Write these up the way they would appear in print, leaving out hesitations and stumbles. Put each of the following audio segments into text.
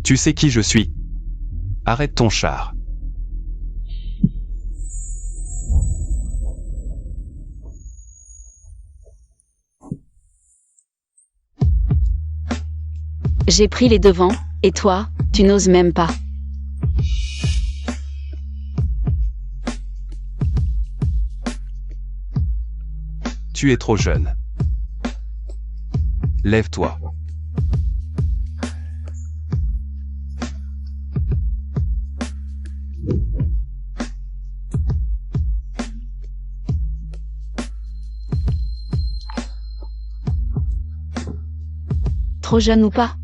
Tu sais qui je suis. Arrête ton char. J'ai pris les devants, et toi, tu n'oses même pas. Tu es trop jeune. Lève-toi. Trop jeune ou pas?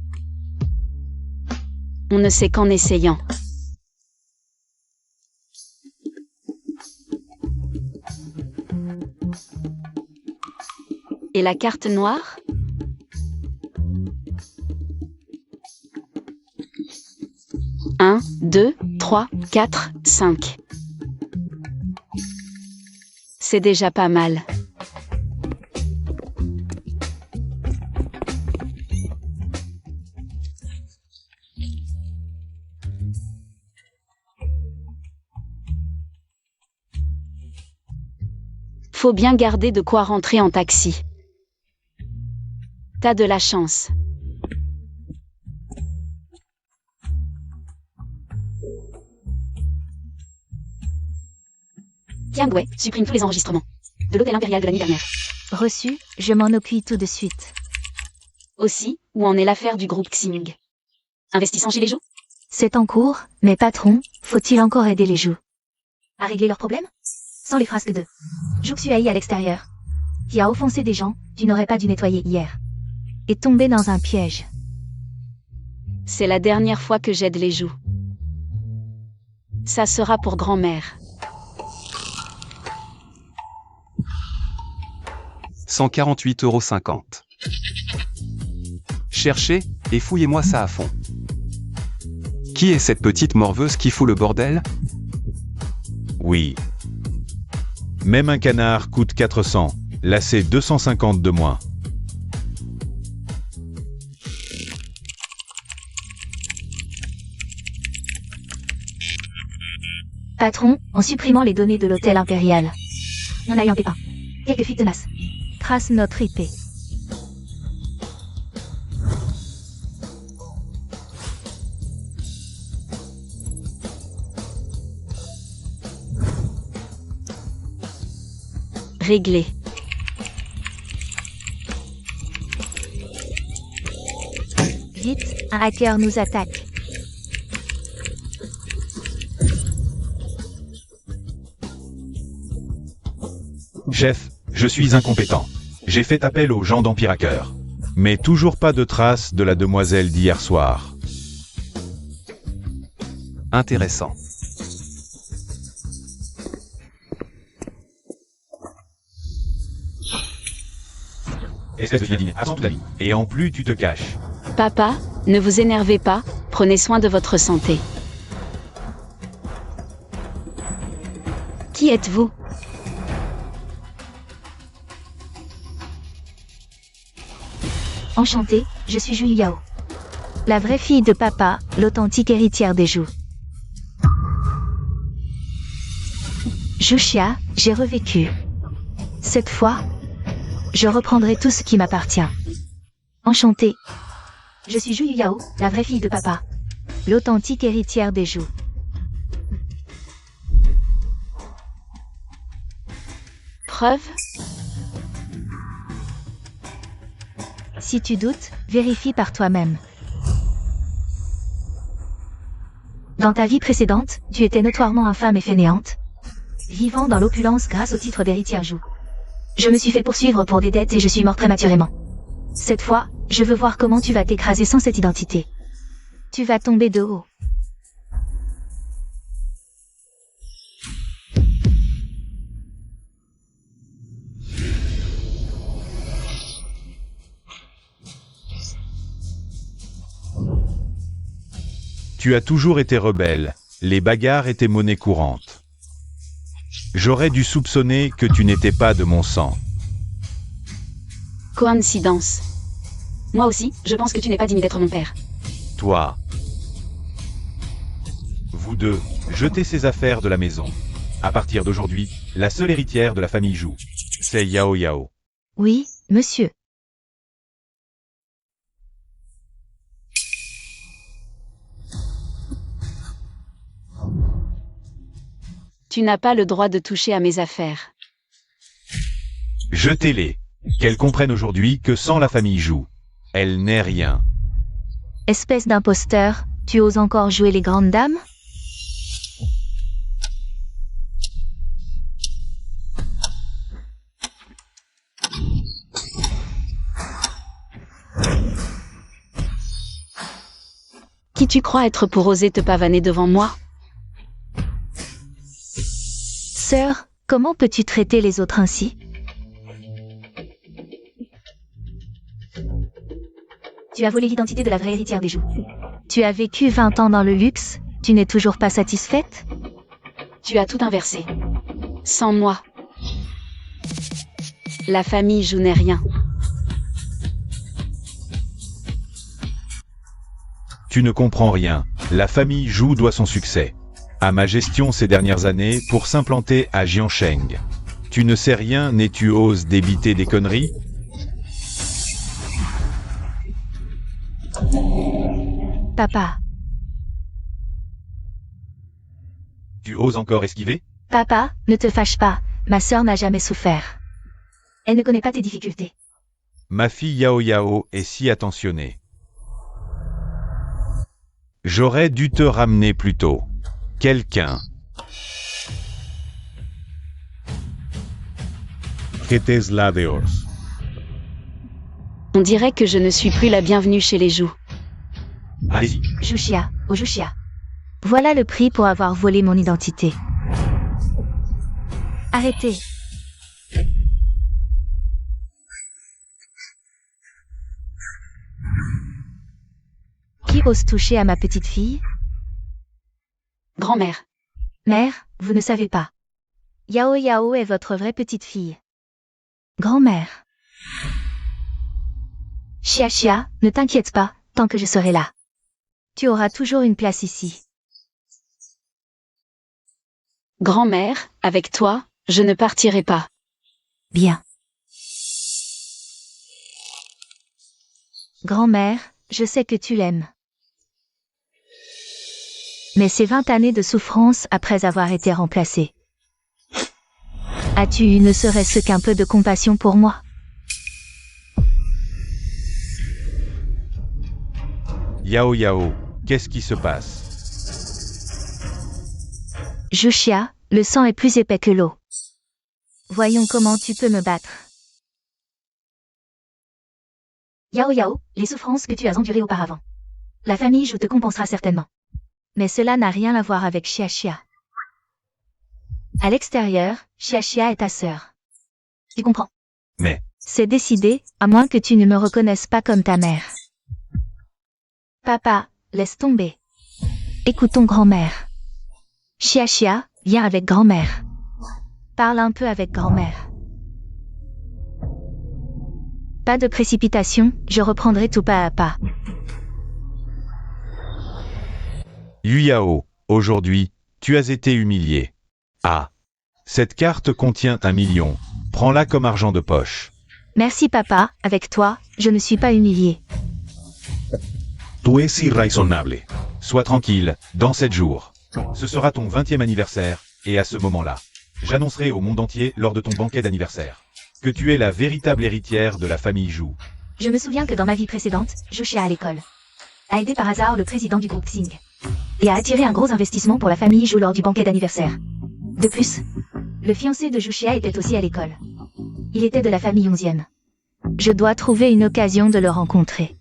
On ne sait qu'en essayant. Et la carte noire? Un, 2, 3, 4, 5. C'est déjà pas mal. Faut bien garder de quoi rentrer en taxi. T'as de la chance. Tiens, ouais, supprime tous les enregistrements. De l'hôtel impérial de la nuit dernière. Reçu, je m'en occupe tout de suite. Aussi, où en est l'affaire du groupe Xing? Investissant chez les Joues? C'est en cours, mais patron, faut-il encore aider les Joues à régler leurs problèmes? Sans les frasques de Jouxuaï à l'extérieur. Qui a offensé des gens, tu n'aurais pas dû nettoyer hier. Et tombé dans un piège. C'est la dernière fois que j'aide les Joues. Ça sera pour grand-mère. 148,50 €. Cherchez, et fouillez-moi ça à fond. Qui est cette petite morveuse qui fout le bordel? Oui. Même un canard coûte 400, là c'est 250 de moins. Patron, en supprimant les données de l'hôtel impérial. N'en ayant pas. Quelques fuites tenaces. Trace notre IP. Réglé. Vite, un hacker nous attaque. Chef, je suis incompétent. J'ai fait appel aux gens d'Empire Hacker. Mais toujours pas de traces de la demoiselle d'hier soir. Intéressant. Espèce de dîner, attends toute la vie. Et en plus tu te caches. Papa, ne vous énervez pas, prenez soin de votre santé. Qui êtes-vous? Enchantée, je suis Ju Yao. La vraie fille de papa, l'authentique héritière des Joues. Juxia, j'ai revécu. Cette fois, je reprendrai tout ce qui m'appartient. Enchantée. Je suis Ju Yao, la vraie fille de papa. L'authentique héritière des Joues. Preuve? Si tu doutes, vérifie par toi-même. Dans ta vie précédente, tu étais notoirement infâme et fainéante, vivant dans l'opulence grâce au titre d'héritière Joue. Je me suis fait poursuivre pour des dettes et je suis mort prématurément. Cette fois, je veux voir comment tu vas t'écraser sans cette identité. Tu vas tomber de haut. Tu as toujours été rebelle. Les bagarres étaient monnaie courante. J'aurais dû soupçonner que tu n'étais pas de mon sang. Coïncidence. Moi aussi, je pense que tu n'es pas digne d'être mon père. Toi, Vous deux, jetez ces affaires de la maison. À partir d'aujourd'hui, la seule héritière de la famille Zhou, c'est Yao Yao. Oui, monsieur. Tu n'as pas le droit de toucher à mes affaires. Jetez-les. Qu'elle comprenne aujourd'hui que sans la famille Zhou, elle n'est rien. Espèce d'imposteur, tu oses encore jouer les grandes dames? Qui tu crois être pour oser te pavaner devant moi? Sœur, comment peux-tu traiter les autres ainsi? Tu as volé l'identité de la vraie héritière des Zhou. Tu as vécu 20 ans dans le luxe, tu n'es toujours pas satisfaite? Tu as tout inversé. Sans moi. La famille Zhou n'est rien. Tu ne comprends rien. La famille Zhou doit son succès à ma gestion ces dernières années pour s'implanter à Jiansheng. Tu ne sais rien et tu oses débiter des conneries? Papa. Tu oses encore esquiver? Papa, ne te fâche pas, ma sœur n'a jamais souffert. Elle ne connaît pas tes difficultés. Ma fille Yao Yao est si attentionnée. J'aurais dû te ramener plus tôt. Quelqu'un. On dirait que je ne suis plus la bienvenue chez les Zhou. Allez-y. Juxia, oh Juxia. Voilà le prix pour avoir volé mon identité. Arrêtez. Qui ose toucher à ma petite fille? Grand-mère. Mère, vous ne savez pas. Yao Yao est votre vraie petite fille. Grand-mère. Chia Chia, ne t'inquiète pas, tant que je serai là. Tu auras toujours une place ici. Grand-mère, avec toi, je ne partirai pas. Bien. Grand-mère, je sais que tu l'aimes. Mais ces 20 années de souffrance après avoir été remplacée. As-tu eu ne serait-ce qu'un peu de compassion pour moi? Yao Yao, qu'est-ce qui se passe? Juxia, le sang est plus épais que l'eau. Voyons comment tu peux me battre. Yao Yao, les souffrances que tu as endurées auparavant. La famille Zhou te compensera certainement. Mais cela n'a rien à voir avec Chia Chia. À l'extérieur, Chia Chia est ta sœur. Tu comprends? Mais... C'est décidé, à moins que tu ne me reconnaisses pas comme ta mère. Papa, laisse tomber. Écoutons grand-mère. Chia Chia, viens avec grand-mère. Parle un peu avec grand-mère. Pas de précipitation, je reprendrai tout pas à pas. Yu Yao, aujourd'hui, tu as été humilié. Ah. Cette carte contient 1 million. Prends-la comme argent de poche. Merci papa, avec toi, je ne suis pas humiliée. Tu es irraisonnable. Sois tranquille, dans 7 jours. Ce sera ton 20e anniversaire, et à ce moment-là, j'annoncerai au monde entier lors de ton banquet d'anniversaire que tu es la véritable héritière de la famille Zhou. Je me souviens que dans ma vie précédente, Juxia à l'école a aidé par hasard le président du groupe Xing et a attiré un gros investissement pour la famille Zhou lors du banquet d'anniversaire. De plus, le fiancé de Juxia était aussi à l'école. Il était de la famille 11e. Je dois trouver une occasion de le rencontrer.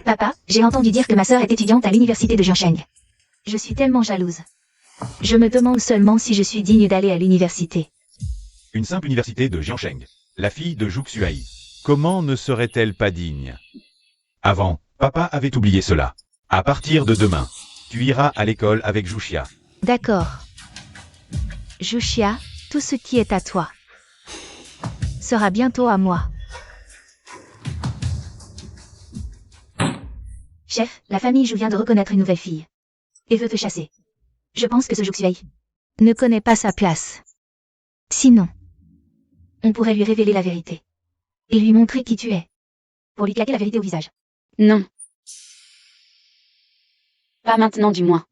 Papa, j'ai entendu dire que ma sœur est étudiante à l'université de Jiansheng. Je suis tellement jalouse. Je me demande seulement si je suis digne d'aller à l'université. Une simple université de Jiansheng. La fille de Zhou Xuai. Comment ne serait-elle pas digne? Avant, papa avait oublié cela. À partir de demain, tu iras à l'école avec Juxia. D'accord. Juxia, tout ce qui est à toi sera bientôt à moi. Chef, la famille Zhou vient de reconnaître une nouvelle fille. et veut te chasser. Je pense que ce Juxiei ne connaît pas sa place. Sinon, on pourrait lui révéler la vérité et lui montrer qui tu es, pour lui claquer la vérité au visage. Non. Pas maintenant du moins.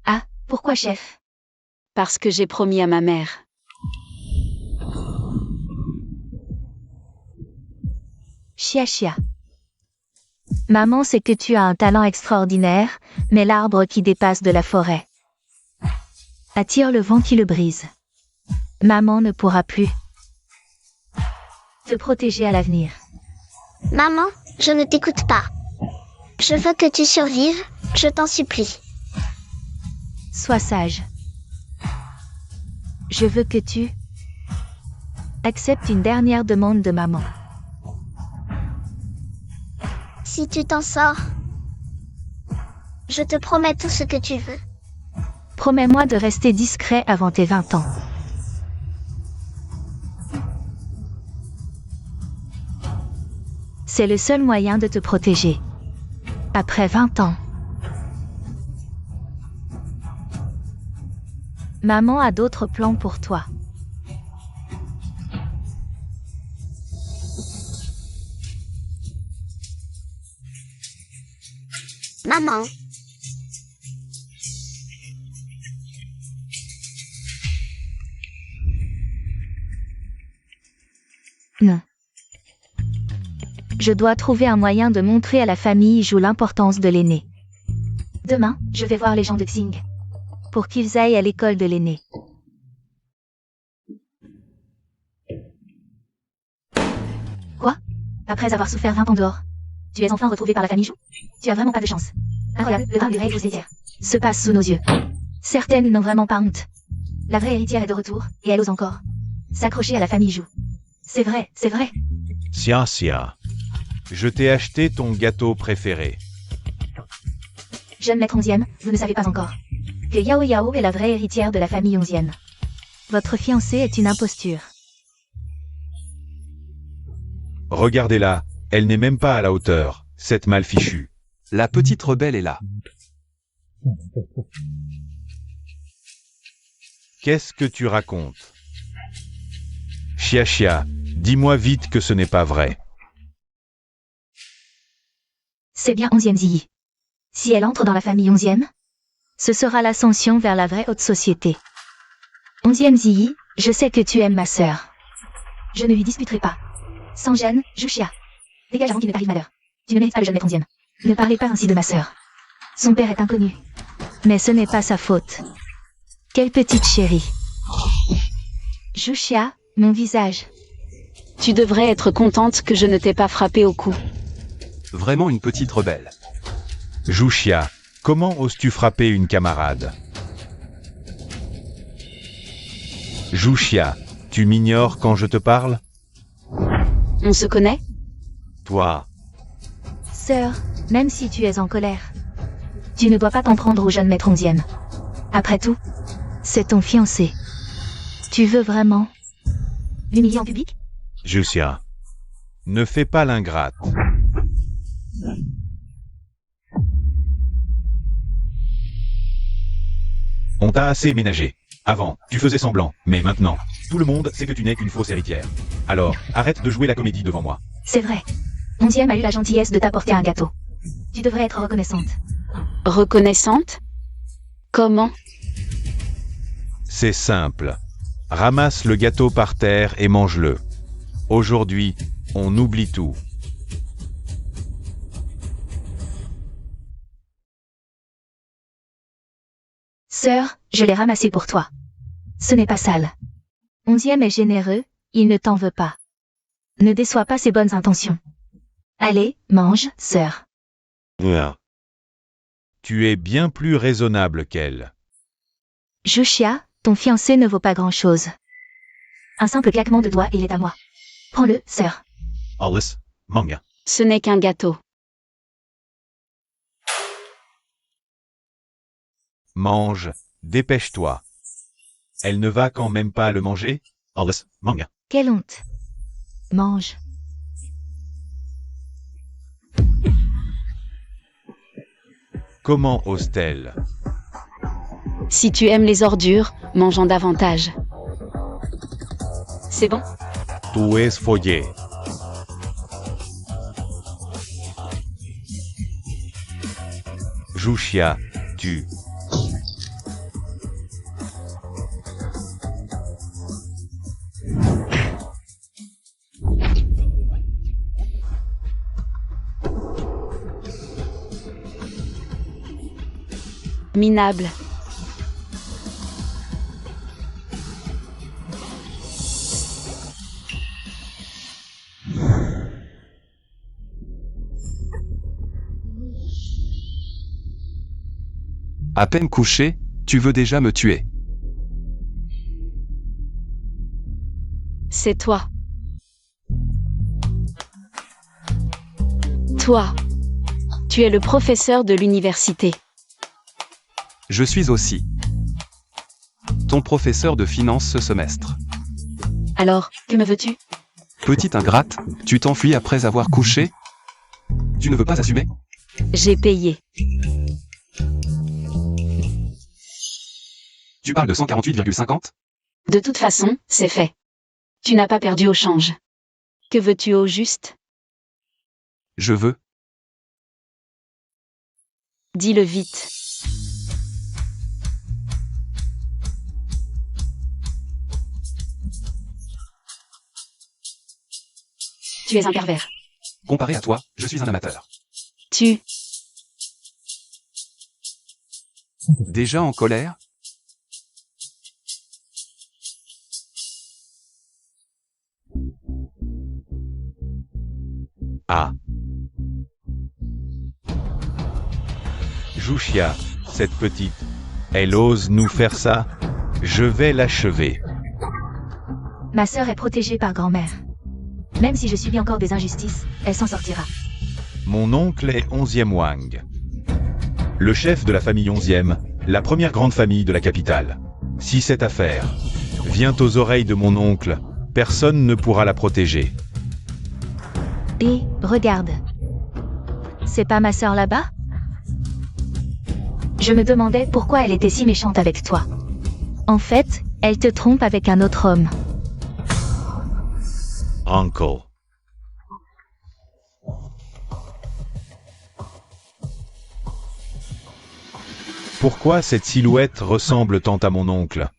Ah, pourquoi chef? Parce que j'ai promis à ma mère. Chia chia. Maman sait que tu as un talent extraordinaire, mais l'arbre qui dépasse de la forêt attire le vent qui le brise. Maman ne pourra plus te protéger à l'avenir. Maman, je ne t'écoute pas. Je veux que tu survives, je t'en supplie. Sois sage. Je veux que tu acceptes une dernière demande de maman. Si tu t'en sors, je te promets tout ce que tu veux. Promets-moi de rester discret avant tes 20 ans. C'est le seul moyen de te protéger. Après 20 ans. Maman a d'autres plans pour toi. Maman, Non. Je dois trouver un moyen de montrer à la famille Jou l'importance de l'aîné. Demain, je vais voir les gens de Xing, pour qu'ils aillent à l'école de l'aîné. Quoi? Après avoir souffert 20 ans dehors, tu es enfin retrouvé par la famille Jou? Tu as vraiment pas de chance. Incroyable, le drame des vraies héritières se passe sous nos yeux. Certaines n'ont vraiment pas honte. La vraie héritière est de retour, et elle ose encore s'accrocher à la famille Jou. C'est vrai, c'est vrai. Sia Sia. Je t'ai acheté ton gâteau préféré. Jeune maître 11e, vous ne savez pas encore que Yao Yao est la vraie héritière de la famille 11e. Votre fiancée est une imposture. Regardez-la, elle n'est même pas à la hauteur, cette mal fichue. La petite rebelle est là. Qu'est-ce que tu racontes? Chia Chia, dis-moi vite que ce n'est pas vrai. C'est bien 11e Ziyi. Si elle entre dans la famille 11e, ce sera l'ascension vers la vraie haute société. 11e Ziyi, je sais que tu aimes ma sœur. Je ne lui disputerai pas. Sans gêne, Juxia. Dégage avant qu'il ne t'arrive malheur. Tu ne mérites pas le jeune maître 11e. Ne parlez pas ainsi de ma sœur. Son père est inconnu. Mais ce n'est pas sa faute. Quelle petite chérie. Juxia, mon visage. Tu devrais être contente que je ne t'ai pas frappé au cou. Vraiment une petite rebelle. Juxia, comment oses-tu frapper une camarade? Juxia, tu m'ignores quand je te parle? On se connaît? Toi, Sœur, même si tu es en colère, tu ne dois pas t'en prendre au jeune maître 11e. Après tout, c'est ton fiancé. Tu veux vraiment l'humilier en public? Juxia, ne fais pas l'ingrate. On t'a assez ménagé. Avant, tu faisais semblant, mais maintenant, tout le monde sait que tu n'es qu'une fausse héritière. Alors, arrête de jouer la comédie devant moi. C'est vrai. 11e a eu la gentillesse de t'apporter un gâteau. Tu devrais être reconnaissante. Reconnaissante? Comment? C'est simple. Ramasse le gâteau par terre et mange-le. Aujourd'hui, on oublie tout. Sœur, je l'ai ramassé pour toi. Ce n'est pas sale. 11e est généreux, il ne t'en veut pas. Ne déçois pas ses bonnes intentions. Allez, mange, sœur. Tu es bien plus raisonnable qu'elle. Juxia, ton fiancé ne vaut pas grand-chose. Un simple claquement de doigts et il est à moi. Prends-le, sœur. Alice, manga. Ce n'est qu'un gâteau. Mange, dépêche-toi. Elle ne va quand même pas le manger? Alice, manga. Quelle honte. Mange. Comment ose-t-elle? Si tu aimes les ordures, mange-en davantage. C'est bon? Tu es follé. Jushia, tu. Minable. À peine couché, tu veux déjà me tuer. C'est toi. Toi. Tu es le professeur de l'université. Je suis aussi ton professeur de finance ce semestre. Alors, que me veux-tu? Petite ingrate, tu t'enfuis après avoir couché? Tu ne veux pas assumer? J'ai payé. Tu parles de 148,50? De toute façon, c'est fait. Tu n'as pas perdu au change. Que veux-tu au juste? Je veux. Dis-le vite. Tu es un pervers. Comparé à toi, je suis un amateur. Tu... Déjà en colère? Ah. Jushia, cette petite, elle ose nous faire ça? Je vais l'achever. Ma sœur est protégée par grand-mère. Même si je subis encore des injustices, elle s'en sortira. Mon oncle est 11e Wang. Le chef de la famille 11e, la première grande famille de la capitale. Si cette affaire vient aux oreilles de mon oncle, personne ne pourra la protéger. Et, regarde. C'est pas ma sœur là-bas? Je me demandais pourquoi elle était si méchante avec toi. En fait, elle te trompe avec un autre homme. Uncle. Pourquoi cette silhouette ressemble tant à mon oncle?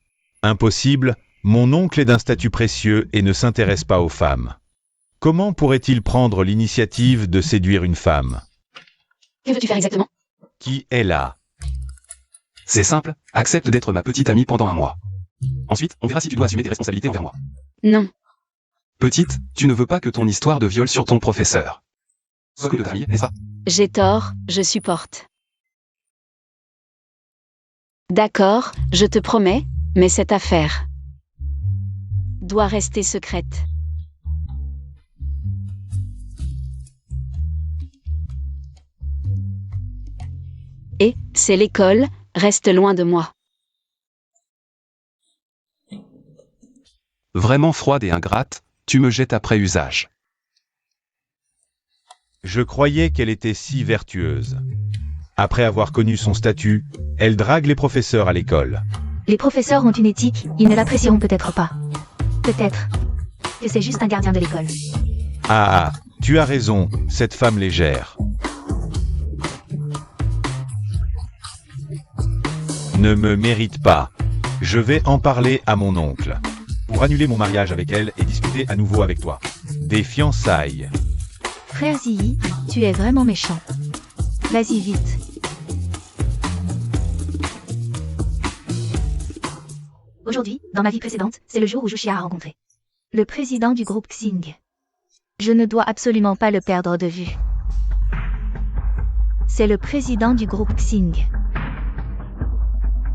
Impossible, mon oncle est d'un statut précieux et ne s'intéresse pas aux femmes. Comment pourrait-il prendre l'initiative de séduire une femme? Que veux-tu faire exactement? Qui est là? C'est simple, accepte d'être ma petite amie pendant un mois. Ensuite, on verra si tu dois assumer tes responsabilités envers moi. Non. Petite, tu ne veux pas que ton histoire de viol sur ton professeur soit que de ta famille, n'est-ce pas? J'ai tort, je supporte. D'accord, je te promets, mais cette affaire doit rester secrète. Et, c'est l'école, reste loin de moi. Vraiment froide et ingrate, tu me jettes après usage. Je croyais qu'elle était si vertueuse. Après avoir connu son statut, elle drague les professeurs à l'école. Les professeurs ont une éthique, ils ne l'apprécieront peut-être pas. Peut-être que c'est juste un gardien de l'école. Ah, tu as raison, cette femme légère. Ne me mérite pas. Je vais en parler à mon oncle. Pour annuler mon mariage avec elle et discuter à nouveau avec toi. Des fiançailles. Frère Ziyi, tu es vraiment méchant. Vas-y vite. Aujourd'hui, dans ma vie précédente, c'est le jour où Jushia a rencontré le président du groupe Xing. Je ne dois absolument pas le perdre de vue. C'est le président du groupe Xing.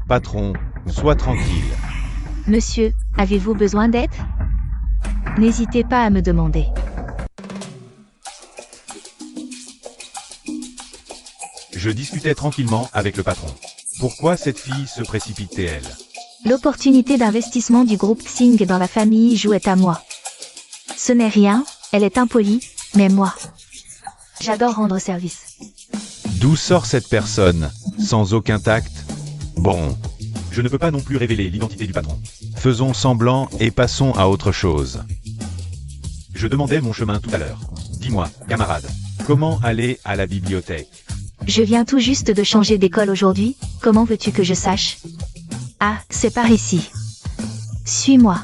Patron, sois tranquille. Monsieur, avez-vous besoin d'aide? N'hésitez pas à me demander. Je discutais tranquillement avec le patron. Pourquoi cette fille se précipitait-elle? L'opportunité d'investissement du groupe Xing dans la famille jouait à moi. Ce n'est rien, elle est impolie, mais moi, j'adore rendre service. D'où sort cette personne, sans aucun tact? Bon, Je ne peux pas non plus révéler l'identité du patron. Faisons semblant et passons à autre chose. Je demandais mon chemin tout à l'heure. Dis-moi, camarade, comment aller à la bibliothèque? Je viens tout juste de changer d'école aujourd'hui, comment veux-tu que je sache? Ah, c'est par ici. Suis-moi.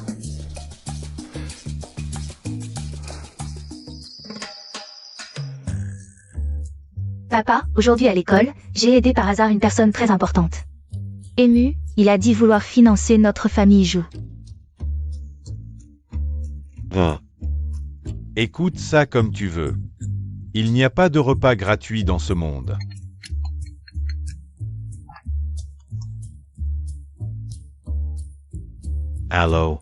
Papa, aujourd'hui à l'école, j'ai aidé par hasard une personne très importante. Ému, il a dit vouloir financer notre famille Jou. Écoute ça comme tu veux. Il n'y a pas de repas gratuit dans ce monde. Allô?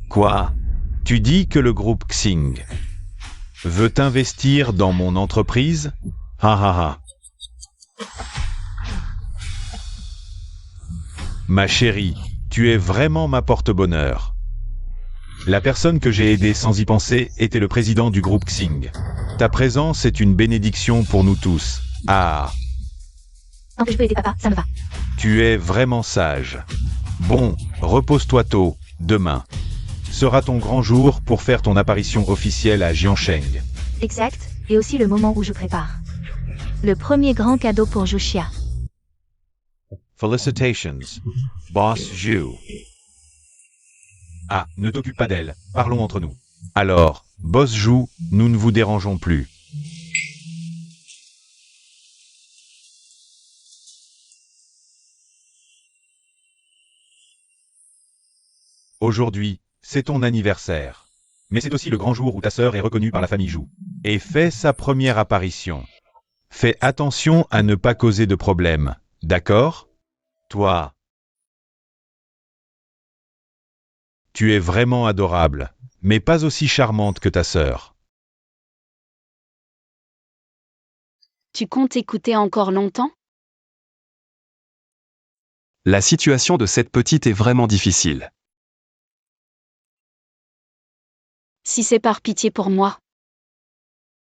Quoi? Tu dis que le groupe Xing veut investir dans mon entreprise? Ha ha ha. Ma chérie, tu es vraiment ma porte-bonheur. La personne que j'ai aidée sans y penser était le président du groupe Xing. Ta présence est une bénédiction pour nous tous. Ah. Tant que je peux aider papa, ça me va. Tu es vraiment sage. Bon, repose-toi tôt, demain. Sera ton grand jour pour faire ton apparition officielle à Jiansheng. Exact, et aussi le moment où je prépare. Le premier grand cadeau pour Juxia. Felicitations, Boss Zhu. Ah, ne t'occupe pas d'elle, parlons entre nous. Alors, Boss Zhu, nous ne vous dérangeons plus. Aujourd'hui, c'est ton anniversaire. Mais c'est aussi le grand jour où ta sœur est reconnue par la famille Zhu. Et fait sa première apparition. Fais attention à ne pas causer de problème, d'accord? Toi. Tu es vraiment adorable, mais pas aussi charmante que ta sœur. Tu comptes écouter encore longtemps? La situation de cette petite est vraiment difficile. Si c'est par pitié pour moi,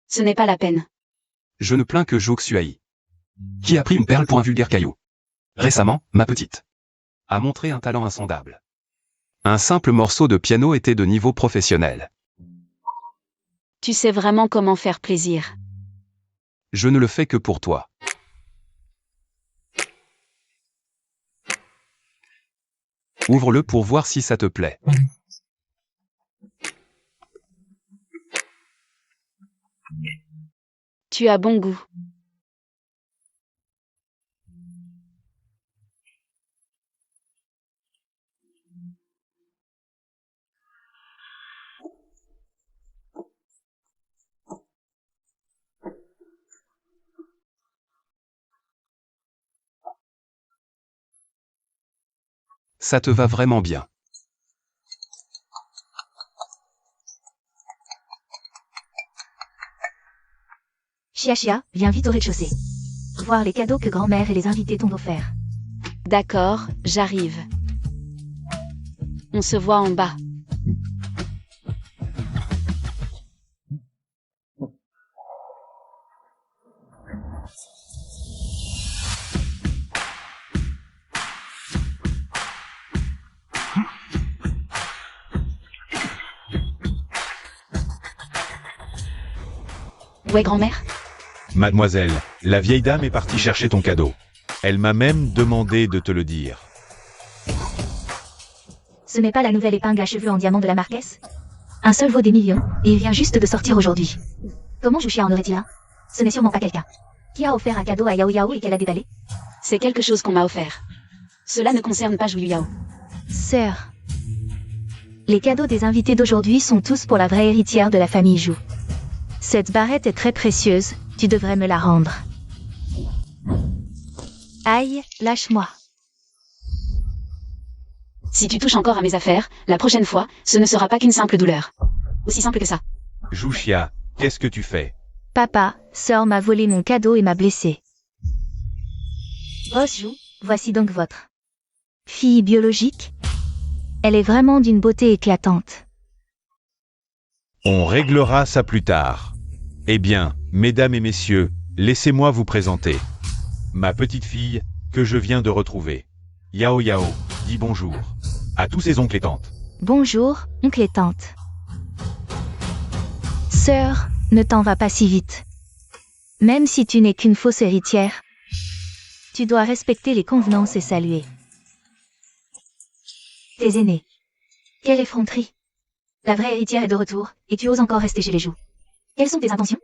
ce n'est pas la peine. Je ne plains que Zhou Xuai, qui a pris une perle pour un vulgaire caillou. Récemment, ma petite a montré un talent insondable. Un simple morceau de piano était de niveau professionnel. Tu sais vraiment comment faire plaisir. Je ne le fais que pour toi. Ouvre-le pour voir si ça te plaît. Tu as bon goût. Ça te va vraiment bien. Chia, viens vite au rez-de-chaussée. Voir les cadeaux que grand-mère et les invités t'ont offerts. D'accord, j'arrive. On se voit en bas. Ouais, grand-mère? Mademoiselle, la vieille dame est partie chercher ton cadeau. Elle m'a même demandé de te le dire. Ce n'est pas la nouvelle épingle à cheveux en diamant de la Marquesse? Un seul vaut des millions, et il vient juste de sortir aujourd'hui. Comment Juxia en aurait-il un? Ce n'est sûrement pas quelqu'un. Qui a offert un cadeau à Yao Yao et qu'elle a déballé? C'est quelque chose qu'on m'a offert. Cela ne concerne pas Zhu Yao. Sœur. Les cadeaux des invités d'aujourd'hui sont tous pour la vraie héritière de la famille Zhu. Cette barrette est très précieuse, tu devrais me la rendre. Aïe, lâche-moi. Si tu touches encore à mes affaires, la prochaine fois, ce ne sera pas qu'une simple douleur. Aussi simple que ça. Juxia, qu'est-ce que tu fais? Papa, sœur m'a volé mon cadeau et m'a blessé. Boss Zhu, voici donc votre fille biologique. Elle est vraiment d'une beauté éclatante. On réglera ça plus tard. Eh bien, mesdames et messieurs, laissez-moi vous présenter ma petite fille, que je viens de retrouver. Yao Yao, dis bonjour. À tous ses oncles et tantes. Bonjour, oncle et tante. Sœur, ne t'en va pas si vite. Même si tu n'es qu'une fausse héritière, tu dois respecter les convenances et saluer tes aînés. Quelle effronterie. La vraie héritière est de retour, et tu oses encore rester chez les joues. Quelles sont tes intentions?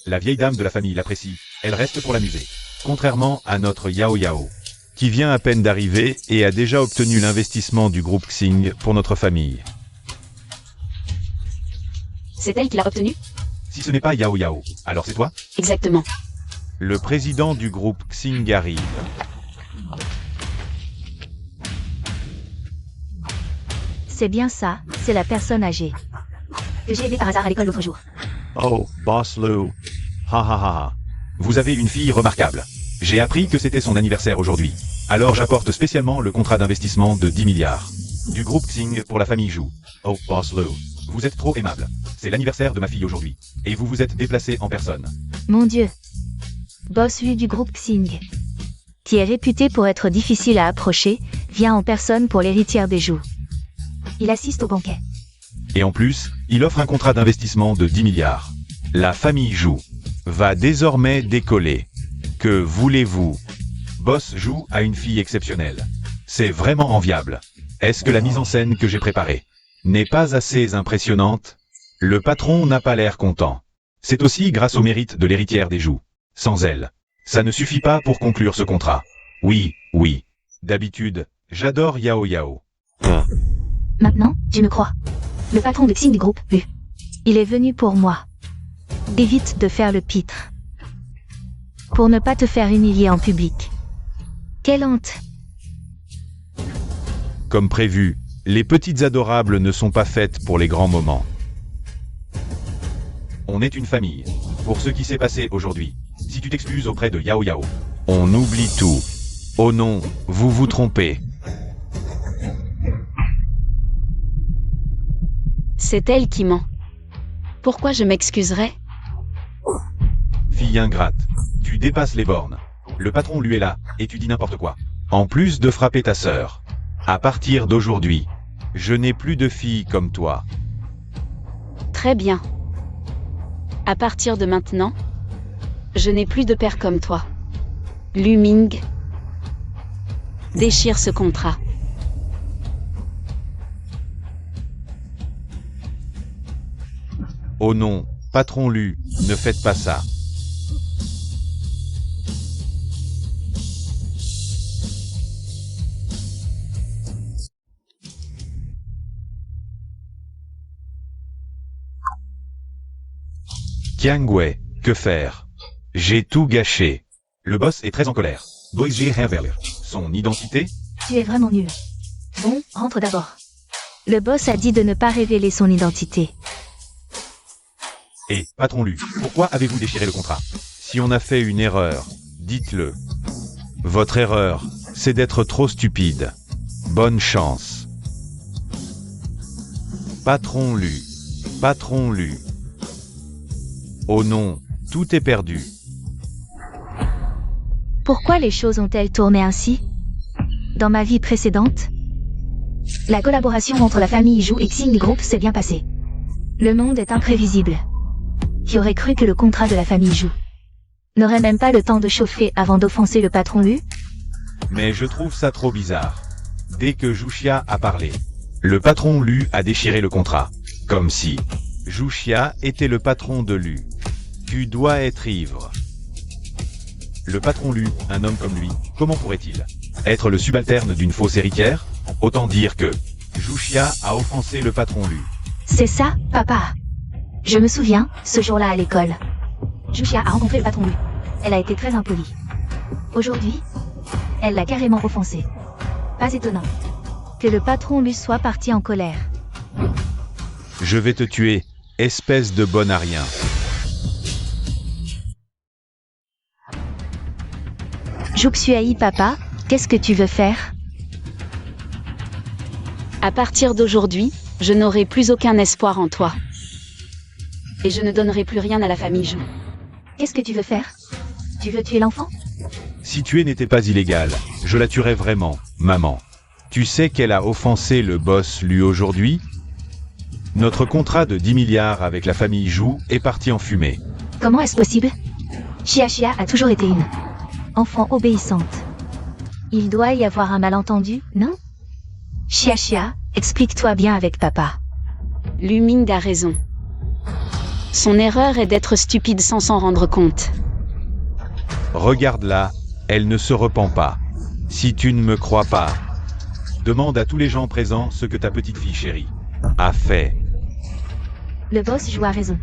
La vieille dame de la famille l'apprécie, elle reste pour l'amuser. Contrairement à notre Yao Yao, qui vient à peine d'arriver et a déjà obtenu l'investissement du groupe Xing pour notre famille. C'est elle qui l'a obtenu? Si ce n'est pas Yao Yao, alors c'est toi? Exactement. Le président du groupe Xing arrive. C'est bien ça, c'est la personne âgée que j'ai aidée par hasard à l'école l'autre jour. Oh, Boss Lou. Ha ha ha. Vous avez une fille remarquable. J'ai appris que c'était son anniversaire aujourd'hui. Alors j'apporte spécialement le contrat d'investissement de 10 milliards. Du groupe Xing pour la famille Zhou. Oh, Boss Lou. Vous êtes trop aimable. C'est l'anniversaire de ma fille aujourd'hui. Et vous vous êtes déplacé en personne. Mon Dieu. Boss Lu du groupe Xing, qui est réputé pour être difficile à approcher, vient en personne pour l'héritière des Zhou. Il assiste au banquet. Et en plus, il offre un contrat d'investissement de 10 milliards. La famille Zhou va désormais décoller. Que voulez-vous? Boss Zhou a une fille exceptionnelle. C'est vraiment enviable. Est-ce que la mise en scène que j'ai préparée n'est pas assez impressionnante? Le patron n'a pas l'air content. C'est aussi grâce au mérite de l'héritière des Zhou. Sans elle, ça ne suffit pas pour conclure ce contrat. Oui, oui. D'habitude, j'adore Yao Yao. Maintenant, tu me crois. Le patron de Xing du groupe Lu. Il est venu pour moi. Évite de faire le pitre. Pour ne pas te faire humilier en public. Quelle honte. Comme prévu, les petites adorables ne sont pas faites pour les grands moments. On est une famille. Pour ce qui s'est passé aujourd'hui, si tu t'excuses auprès de Yao Yao, on oublie tout. Oh non, vous vous trompez. C'est elle qui ment. Pourquoi je m'excuserais? Fille ingrate, tu dépasses les bornes. Le patron lui est là, et tu dis n'importe quoi. En plus de frapper ta sœur. À partir d'aujourd'hui, je n'ai plus de fille comme toi. Très bien. À partir de maintenant, je n'ai plus de père comme toi. Lu Ming. Déchire ce contrat. Oh non, patron Lu, ne faites pas ça. Qiang Wei, que faire? J'ai tout gâché. Le boss est très en colère. Dois-je révéler son identité? Tu es vraiment nul. Bon, rentre d'abord. Le boss a dit de ne pas révéler son identité. Et, patron Lu, pourquoi avez-vous déchiré le contrat? Si on a fait une erreur, dites-le. Votre erreur, c'est d'être trop stupide. Bonne chance. Patron Lu. Patron Lu. Oh non, tout est perdu. Pourquoi les choses ont-elles tourné ainsi? Dans ma vie précédente, la collaboration entre la famille Zhou et Xing Group s'est bien passée. Le monde est imprévisible. Qui aurait cru que le contrat de la famille Zhou n'aurait même pas le temps de chauffer avant d'offenser le patron Lu? Mais je trouve ça trop bizarre. Dès que Zhuxia a parlé, le patron Lu a déchiré le contrat. Comme si Zhuxia était le patron de Lu. Tu dois être ivre. Le patron Lu, un homme comme lui, comment pourrait-il être le subalterne d'une fausse héritière? Autant dire que Zhuxia a offensé le patron Lu. C'est ça, papa. Je me souviens, ce jour-là à l'école. Zhuxia a rencontré le patron Lu. Elle a été très impolie. Aujourd'hui, elle l'a carrément offensé. Pas étonnant que le patron Lu soit parti en colère. Je vais te tuer, espèce de bon à rien. Zhuxuai, papa, qu'est-ce que tu veux faire? À partir d'aujourd'hui, je n'aurai plus aucun espoir en toi. Et je ne donnerai plus rien à la famille Zhou. Qu'est-ce que tu veux faire? Tu veux tuer l'enfant? Si tuer n'était pas illégal, je la tuerais vraiment, maman. Tu sais qu'elle a offensé le boss Lu aujourd'hui? Notre contrat de 10 milliards avec la famille Zhu est parti en fumée. Comment est-ce possible? Xia a toujours été une enfant obéissante. Il doit y avoir un malentendu, non? Xia, explique-toi bien avec papa. Lu Ming a raison. Son erreur est d'être stupide sans s'en rendre compte. Regarde-la, elle ne se repent pas. Si tu ne me crois pas, demande à tous les gens présents ce que ta petite fille chérie a fait. Le boss Zhu a raison.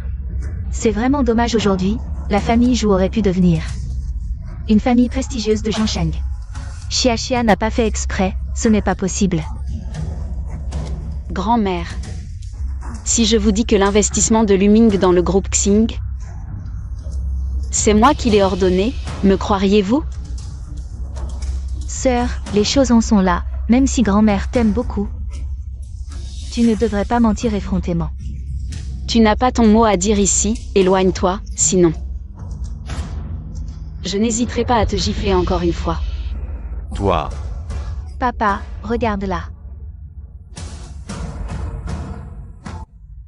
C'est vraiment dommage aujourd'hui, la famille Zhu aurait pu devenir une famille prestigieuse de Jiangsheng. Xia n'a pas fait exprès, ce n'est pas possible. Grand-mère. Si je vous dis que l'investissement de Lu Ming dans le groupe Xing, c'est moi qui l'ai ordonné, me croiriez-vous? Sœur, les choses en sont là, même si grand-mère t'aime beaucoup. Tu ne devrais pas mentir effrontément. Tu n'as pas ton mot à dire ici, éloigne-toi, sinon. Je n'hésiterai pas à te gifler encore une fois. Toi, Papa, regarde-la.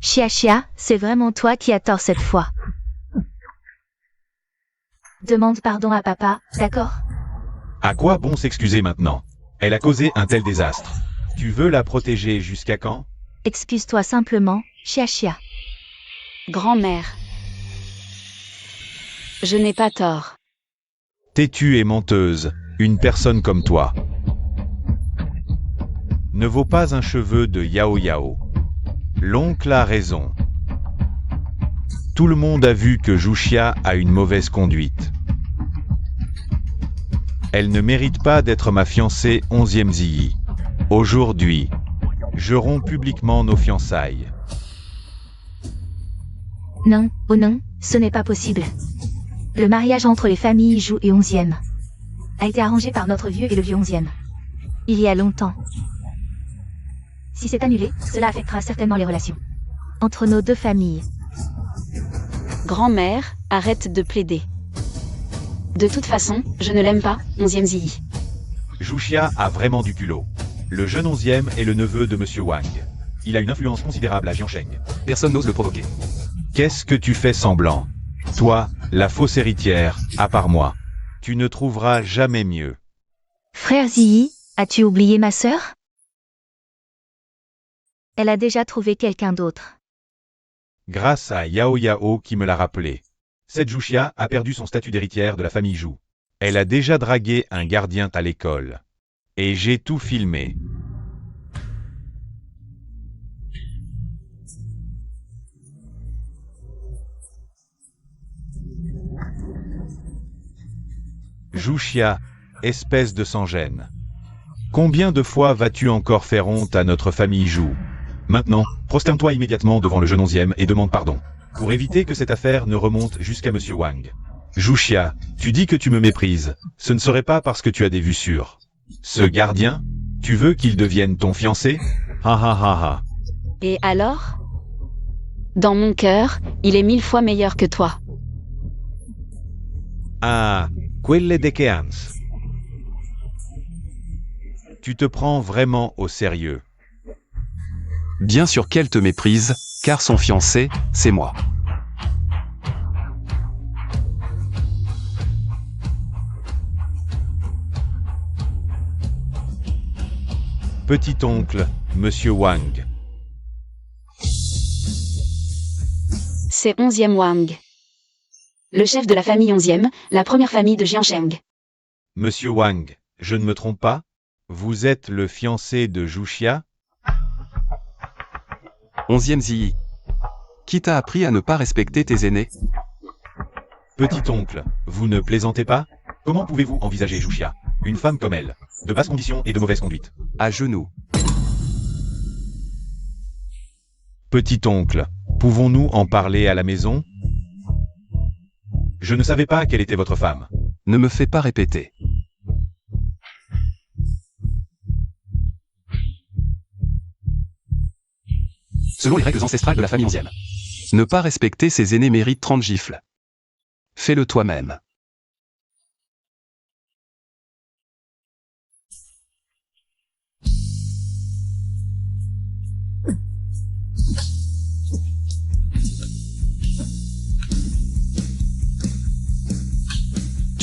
Xia, c'est vraiment toi qui as tort cette fois. Demande pardon à papa, d'accord? à quoi bon s'excuser maintenant? Elle a causé un tel désastre. Tu veux la protéger jusqu'à quand? Excuse-toi simplement, Xia. Grand-mère. Je n'ai pas tort. Têtue et menteuse, une personne comme toi ne vaut pas un cheveu de Yao. L'oncle a raison. Tout le monde a vu que Zhuxia a une mauvaise conduite. Elle ne mérite pas d'être ma fiancée 11e Ziyi. Aujourd'hui, je romps publiquement nos fiançailles. Non, oh non, ce n'est pas possible. Le mariage entre les familles Zhu et 11e a été arrangé par notre vieux et le vieux 11e. Il y a longtemps. Si c'est annulé, cela affectera certainement les relations entre nos deux familles. Grand-mère, arrête de plaider. De toute façon, je ne l'aime pas, 11e Ziyi. Zhuxia a vraiment du culot. Le jeune 11e est le neveu de Monsieur Wang. Il a une influence considérable à Jiangsheng. Personne n'ose le provoquer. Qu'est-ce que tu fais semblant? Toi, la fausse héritière, à part moi. Tu ne trouveras jamais mieux. Frère Ziyi, as-tu oublié ma sœur? Elle a déjà trouvé quelqu'un d'autre. Grâce à Yao qui me l'a rappelé. Cette Zhuxia a perdu son statut d'héritière de la famille Zhu. Elle a déjà dragué un gardien à l'école. Et j'ai tout filmé. Zhuxia, espèce de sans-gêne. Combien de fois vas-tu encore faire honte à notre famille Zhu? Maintenant, prosterne-toi immédiatement devant le jeune 11e et demande pardon. Pour éviter que cette affaire ne remonte jusqu'à Monsieur Wang. Zhuxia, tu dis que tu me méprises. Ce ne serait pas parce que tu as des vues sûres. Ce gardien, tu veux qu'il devienne ton fiancé? Ha. Et alors? Dans mon cœur, il est 1000 fois meilleur que toi. Ah, quelle de Keans. Tu te prends vraiment au sérieux. Bien sûr qu'elle te méprise, car son fiancé, c'est moi. Petit-oncle, Monsieur Wang. C'est 11e Wang. Le chef de la famille 11e, la première famille de Jiangsheng. Monsieur Wang, je ne me trompe pas? Vous êtes le fiancé de Zhuxia? 11e Ziyi. Qui t'a appris à ne pas respecter tes aînés? Petit-oncle, vous ne plaisantez pas? Comment pouvez-vous envisager Zhuxia, une femme comme elle, de basse condition et de mauvaise conduite? À genoux. Petit-oncle, pouvons-nous en parler à la maison? Je ne savais pas quelle était votre femme. Ne me fais pas répéter. Selon les règles ancestrales de la famille 11e. Ne pas respecter ses aînés mérite 30 gifles. Fais-le toi-même.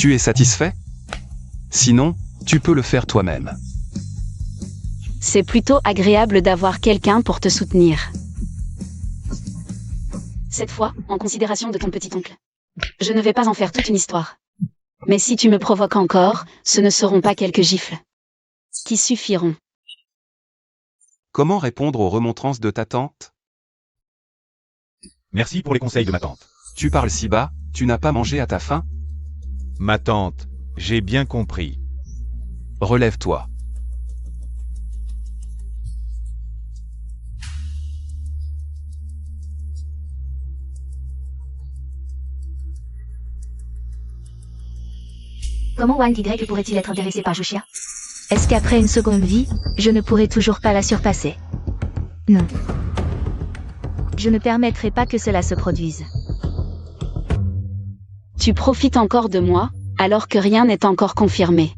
Tu es satisfait? Sinon, tu peux le faire toi-même. C'est plutôt agréable d'avoir quelqu'un pour te soutenir. Cette fois, en considération de ton petit-oncle. Je ne vais pas en faire toute une histoire. Mais si tu me provoques encore, ce ne seront pas quelques gifles qui suffiront. Comment répondre aux remontrances de ta tante? Merci pour les conseils de ma tante. Tu parles si bas, tu n'as pas mangé à ta faim? Ma tante, j'ai bien compris. Relève-toi. Comment Wang Y pourrait-il être intéressé par Juxia? Est-ce qu'après une seconde vie, je ne pourrais toujours pas la surpasser? Non. Je ne permettrai pas que cela se produise. Tu profites encore de moi, alors que rien n'est encore confirmé.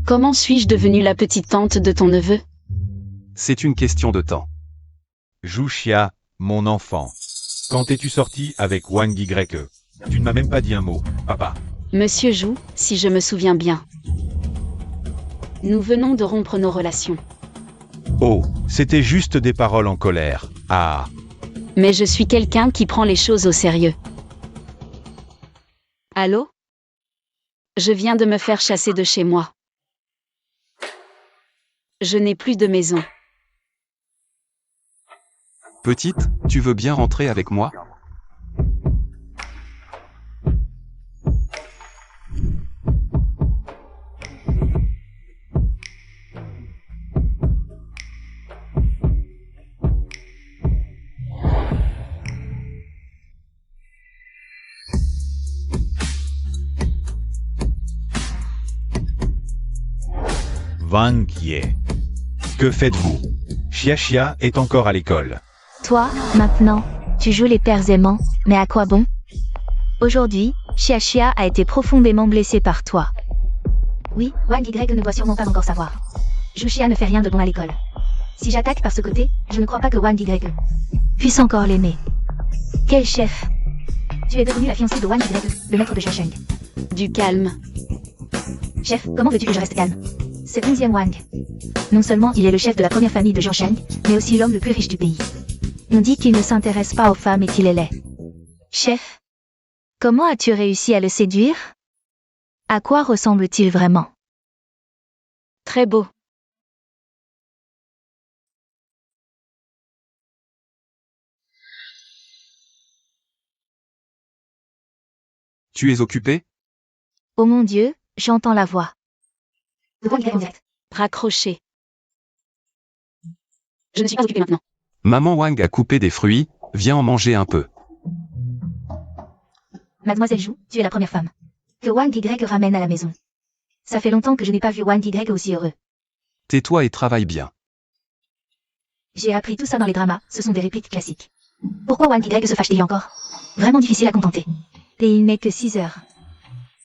Comment suis-je devenue la petite tante de ton neveu? C'est une question de temps. Juxia, mon enfant. Quand es-tu sorti avec Wang Y? Tu ne m'as même pas dit un mot, papa. Monsieur Zhu, si je me souviens bien. Nous venons de rompre nos relations. Oh, c'était juste des paroles en colère. Ah. Mais je suis quelqu'un qui prend les choses au sérieux. Allô? Je viens de me faire chasser de chez moi. Je n'ai plus de maison. Petite, tu veux bien rentrer avec moi? Wang Yi. Que faites-vous? Xia est encore à l'école. Toi, maintenant, tu joues les pères aimants, mais à quoi bon? Aujourd'hui, Xia a été profondément blessé par toi. Oui, Wang Y ne doit sûrement pas encore savoir. Juxia ne fait rien de bon à l'école. Si j'attaque par ce côté, je ne crois pas que Wang Y puisse encore l'aimer. Quel chef! Tu es devenu la fiancée de Wang Y, le maître de Jiasheng. Du calme. Chef, comment veux-tu que je reste calme? C'est 11e Wang. Non seulement il est le chef de la première famille de Jiasheng, mais aussi l'homme le plus riche du pays. On dit qu'il ne s'intéresse pas aux femmes et qu'il est laid. Chef, comment as-tu réussi à le séduire? À quoi ressemble-t-il vraiment? Très beau. Tu es occupé? Oh mon Dieu, j'entends la voix. Raccroché. Je ne suis pas occupée maintenant. Maman Wang a coupé des fruits, viens en manger un peu. Mademoiselle Zhu, tu es la première femme que Wang Y ramène à la maison. Ça fait longtemps que je n'ai pas vu Wang Y aussi heureux. Tais-toi et travaille bien. J'ai appris tout ça dans les dramas, ce sont des répliques classiques. Pourquoi Wang Y se fâche-t-il encore? Vraiment difficile à contenter. Et il n'est que 6 heures.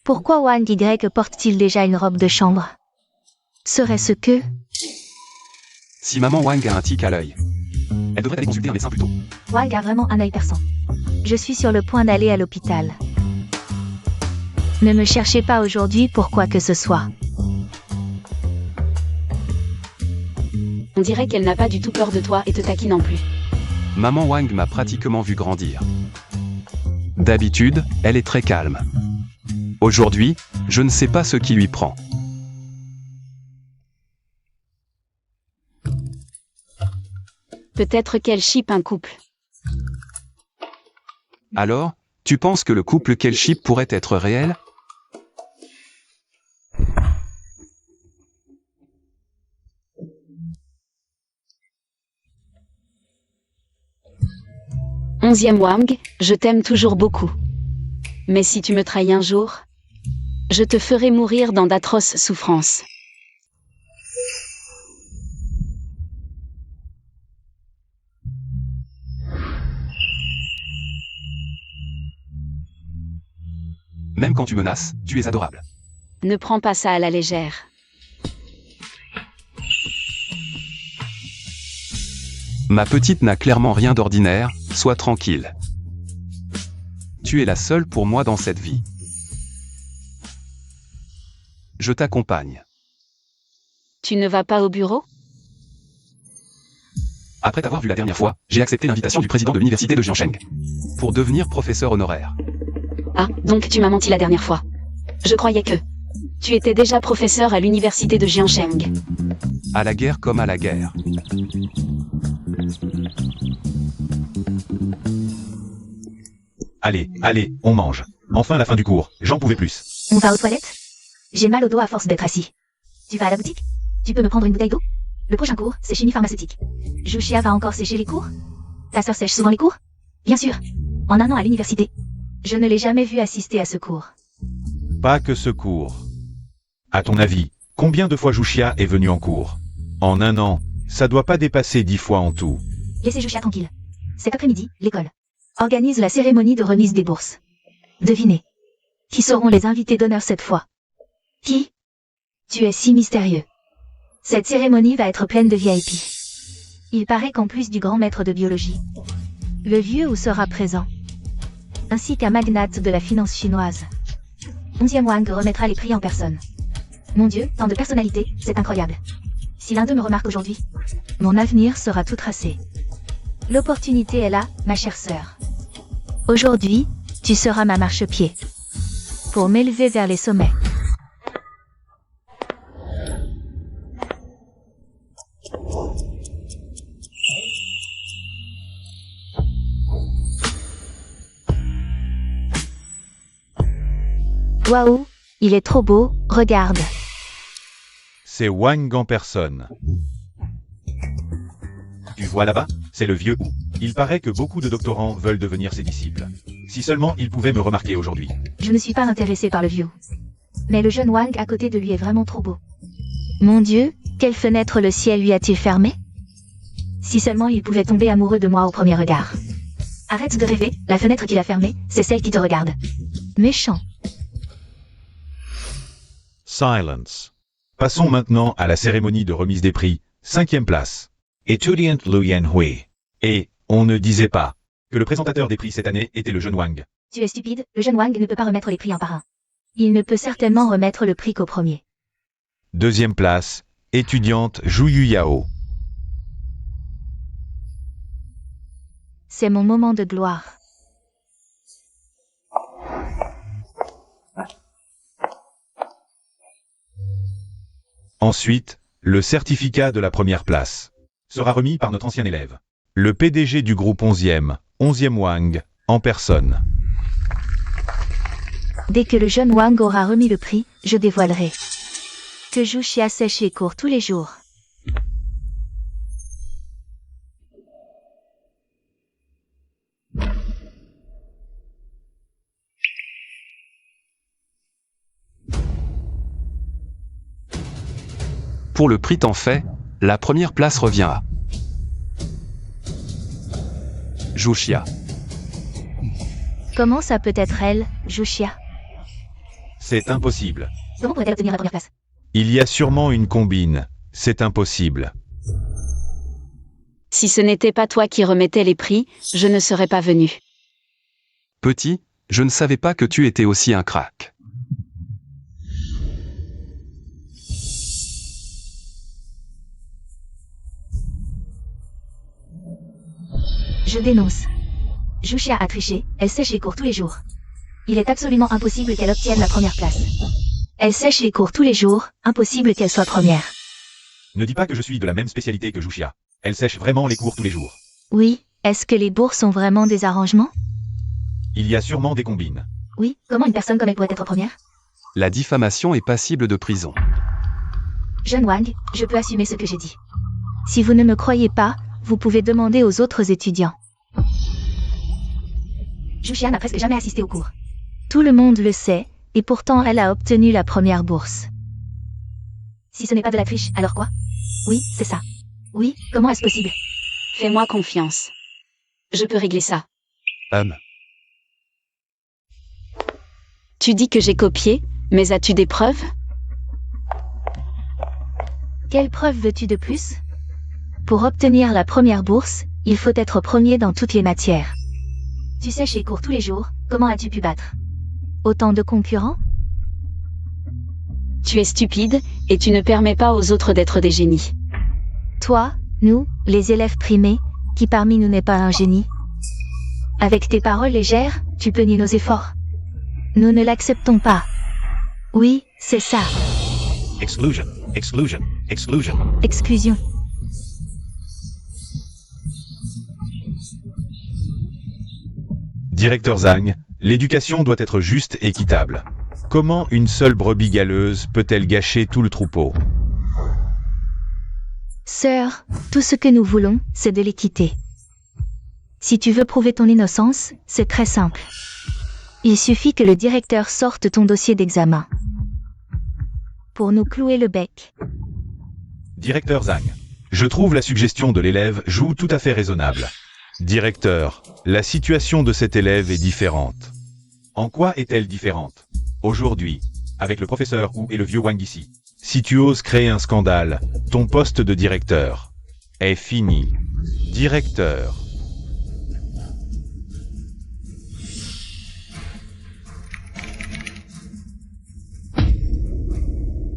Pourquoi Wang Y porte-t-il déjà une robe de chambre? Serait-ce que... Si maman Wang a un tic à l'œil, elle devrait aller consulter un médecin plus tôt. Wang a vraiment un œil perçant. Je suis sur le point d'aller à l'hôpital. Ne me cherchez pas aujourd'hui pour quoi que ce soit. On dirait qu'elle n'a pas du tout peur de toi et te taquine non plus. Maman Wang m'a pratiquement vu grandir. D'habitude, elle est très calme. Aujourd'hui, je ne sais pas ce qui lui prend. Peut-être qu'elle chipe un couple. Alors, tu penses que le couple qu'elle ship pourrait être réel? Onzième Wang, je t'aime toujours beaucoup. Mais si tu me trahis un jour, je te ferai mourir dans d'atroces souffrances. Même quand tu menaces, tu es adorable. Ne prends pas ça à la légère. Ma petite n'a clairement rien d'ordinaire, sois tranquille. Tu es la seule pour moi dans cette vie. Je t'accompagne. Tu ne vas pas au bureau? Après t'avoir vu la dernière fois, j'ai accepté l'invitation du président de l'université de Jiangsheng. Pour devenir professeur honoraire. Ah, donc tu m'as menti la dernière fois. Je croyais que tu étais déjà professeur à l'université de Jiangsheng. À la guerre comme à la guerre. Allez, allez, on mange. Enfin la fin du cours, j'en pouvais plus. On va aux toilettes? J'ai mal au dos à force d'être assis. Tu vas à la boutique? Tu peux me prendre une bouteille d'eau? Le prochain cours, c'est chimie pharmaceutique. Jushia va encore sécher les cours? Ta sœur sèche souvent les cours? Bien sûr. En un an à l'université. Je ne l'ai jamais vue assister à ce cours. Pas que ce cours. À ton avis, combien de fois Jushia est venue en cours? En un an, ça doit pas dépasser 10 fois en tout. Laissez Jushia tranquille. Cet après-midi, l'école organise la cérémonie de remise des bourses. Devinez. Qui seront les invités d'honneur cette fois? Qui? Tu es si mystérieux. Cette cérémonie va être pleine de VIP. Il paraît qu'en plus du grand maître de biologie, le vieux Wu sera présent, ainsi qu'un magnate de la finance chinoise. 11e Wang remettra les prix en personne. Mon Dieu, tant de personnalités, c'est incroyable. Si l'un d'eux me remarque aujourd'hui, mon avenir sera tout tracé. L'opportunité est là, ma chère sœur. Aujourd'hui, tu seras ma marchepied, pour m'élever vers les sommets. Waouh, il est trop beau, regarde. C'est Wang en personne. Tu vois là-bas, c'est le vieux Wu. Il paraît que beaucoup de doctorants veulent devenir ses disciples. Si seulement il pouvait me remarquer aujourd'hui. Je ne suis pas intéressée par le vieux. Mais le jeune Wang à côté de lui est vraiment trop beau. Mon Dieu, quelle fenêtre le ciel lui a-t-il fermée? Si seulement il pouvait tomber amoureux de moi au premier regard. Arrête de rêver, la fenêtre qu'il a fermée, c'est celle qui te regarde. Méchant. Silence. Passons maintenant à la cérémonie de remise des prix, 5e place. Étudiante Lu Yanhui. Et, on ne disait pas que le présentateur des prix cette année était le jeune Wang. Tu es stupide, le jeune Wang ne peut pas remettre les prix un par un. Il ne peut certainement remettre le prix qu'au premier. 2e place, étudiante Zhu Yao. C'est mon moment de gloire. Ensuite, le certificat de la première place sera remis par notre ancien élève. Le PDG du groupe 11e Wang, en personne. Dès que le jeune Wang aura remis le prix, je dévoilerai que Jushia sèche les cours tous les jours. Pour le prix tant fait, la première place revient à Jushia. Comment ça peut être elle, Jushia? C'est impossible. Comment pourrait-elle obtenir la première place? Il y a sûrement une combine. C'est impossible. Si ce n'était pas toi qui remettais les prix, je ne serais pas venu. Petit, je ne savais pas que tu étais aussi un crack. Je dénonce. Jushia a triché, elle sèche les cours tous les jours. Il est absolument impossible qu'elle obtienne la première place. Elle sèche les cours tous les jours, impossible qu'elle soit première. Ne dis pas que je suis de la même spécialité que Jushia. Elle sèche vraiment les cours tous les jours. Oui, est-ce que les bourses sont vraiment des arrangements? Il y a sûrement des combines. Oui, comment une personne comme elle pourrait être première? La diffamation est passible de prison. Jeune Wang, je peux assumer ce que j'ai dit. Si vous ne me croyez pas, vous pouvez demander aux autres étudiants. Jushia n'a presque jamais assisté au cours. Tout le monde le sait, et pourtant elle a obtenu la première bourse. Si ce n'est pas de la triche, alors quoi? Oui, c'est ça. Oui, comment est-ce possible? Fais-moi confiance. Je peux régler ça. Tu dis que j'ai copié, mais as-tu des preuves? Quelle preuve veux-tu de plus? Pour obtenir la première bourse, il faut être premier dans toutes les matières. Tu sèches les cours tous les jours, comment as-tu pu battre autant de concurrents? Tu es stupide, et tu ne permets pas aux autres d'être des génies. Toi, nous, les élèves primés, qui parmi nous n'est pas un génie? Avec tes paroles légères, tu peux nier nos efforts. Nous ne l'acceptons pas. Oui, c'est ça. Exclusion, exclusion, exclusion. Exclusion. Directeur Zhang, l'éducation doit être juste et équitable. Comment une seule brebis galeuse peut-elle gâcher tout le troupeau? Sœur, tout ce que nous voulons, c'est de l'équité. Si tu veux prouver ton innocence, c'est très simple. Il suffit que le directeur sorte ton dossier d'examen. Pour nous clouer le bec. Directeur Zhang, je trouve la suggestion de l'élève joue tout à fait raisonnable. Directeur, la situation de cet élève est différente. En quoi est-elle différente? Aujourd'hui, avec le professeur Wu et le vieux Wang ici, si tu oses créer un scandale, ton poste de directeur est fini. Directeur.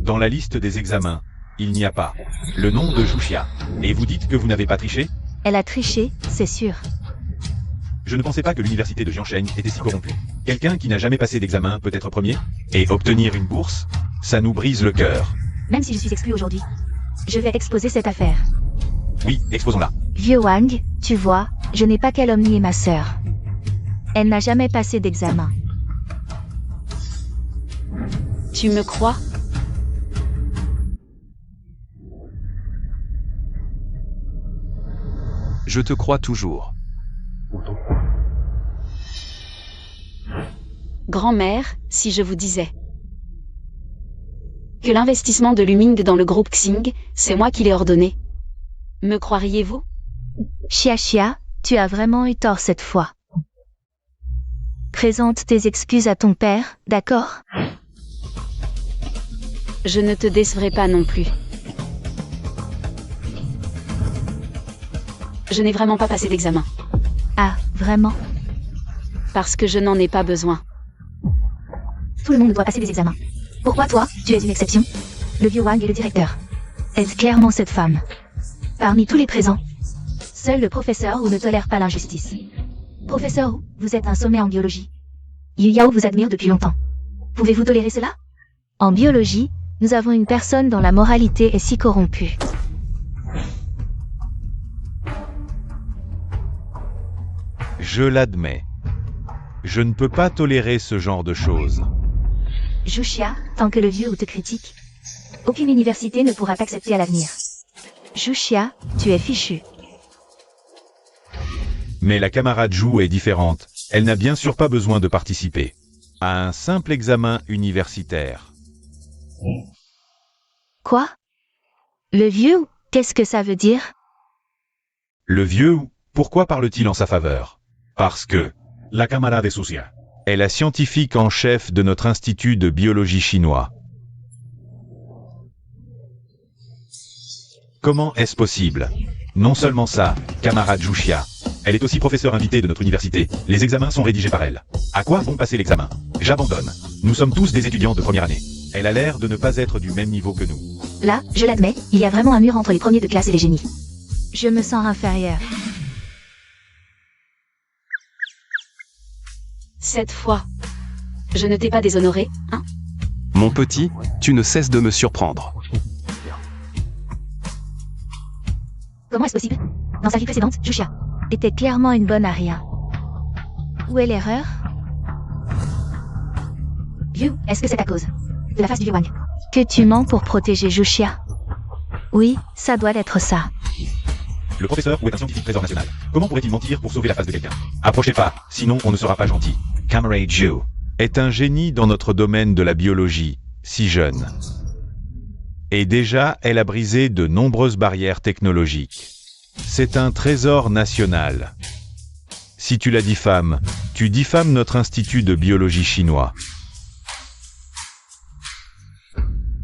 Dans la liste des examens, il n'y a pas le nom de Zhuxia. Et vous dites que vous n'avez pas triché? Elle a triché, c'est sûr. Je ne pensais pas que l'université de Jiangsheng était si corrompue. Quelqu'un qui n'a jamais passé d'examen peut être premier? Et obtenir une bourse? Ça nous brise le cœur. Même si je suis exclue aujourd'hui, je vais exposer cette affaire. Oui, exposons-la. Vieux Wang, tu vois, je n'ai pas calomnié ma sœur. Elle n'a jamais passé d'examen. Tu me crois? Je te crois toujours. Grand-mère, si je vous disais que l'investissement de Luming dans le groupe Xing, c'est moi qui l'ai ordonné. Me croiriez-vous? Xia, tu as vraiment eu tort cette fois. Présente tes excuses à ton père, d'accord? Je ne te décevrai pas non plus. Je n'ai vraiment pas passé d'examen. Ah, vraiment? Parce que je n'en ai pas besoin. Tout le monde doit passer des examens. Pourquoi toi, tu es une exception? Le vieux Wang est le directeur. Est clairement cette femme. Parmi tous les présents, seul le professeur Wu ne tolère pas l'injustice. Professeur Wu, vous êtes un sommet en biologie. Yu Yao vous admire depuis longtemps. Pouvez-vous tolérer cela? En biologie, nous avons une personne dont la moralité est si corrompue. Je l'admets. Je ne peux pas tolérer ce genre de choses. Zhuxia, tant que le vieux Wu te critique, aucune université ne pourra t'accepter à l'avenir. Zhuxia, tu es fichu. Mais la camarade Zhu est différente. Elle n'a bien sûr pas besoin de participer à un simple examen universitaire. Quoi? Le vieux Wu, qu'est-ce que ça veut dire? Le vieux Wu, pourquoi parle-t-il en sa faveur? Parce que la camarade de Zhuxia est la scientifique en chef de notre institut de biologie chinois. Comment est-ce possible? Non seulement ça, camarade Zhuxia, elle est aussi professeure invitée de notre université. Les examens sont rédigés par elle. À quoi vont passer l'examen? J'abandonne. Nous sommes tous des étudiants de première année. Elle a l'air de ne pas être du même niveau que nous. Là, je l'admets, il y a vraiment un mur entre les premiers de classe et les génies. Je me sens inférieure. Cette fois, je ne t'ai pas déshonoré, hein? Mon petit, tu ne cesses de me surprendre. Comment est-ce possible? Dans sa vie précédente, Zhuxia était clairement une bonne à rien. Où est l'erreur? Vieux, est-ce que c'est à cause de la face du vieux Wang que tu mens pour protéger Zhuxia? Oui, ça doit être ça. Le professeur Wu est un scientifique trésor national. Comment pourrait-il mentir pour sauver la face de quelqu'un? Approchez pas, sinon on ne sera pas gentil. Camarade Zhu est un génie dans notre domaine de la biologie, si jeune. Et déjà, elle a brisé de nombreuses barrières technologiques. C'est un trésor national. Si tu la diffames, tu diffames notre institut de biologie chinois.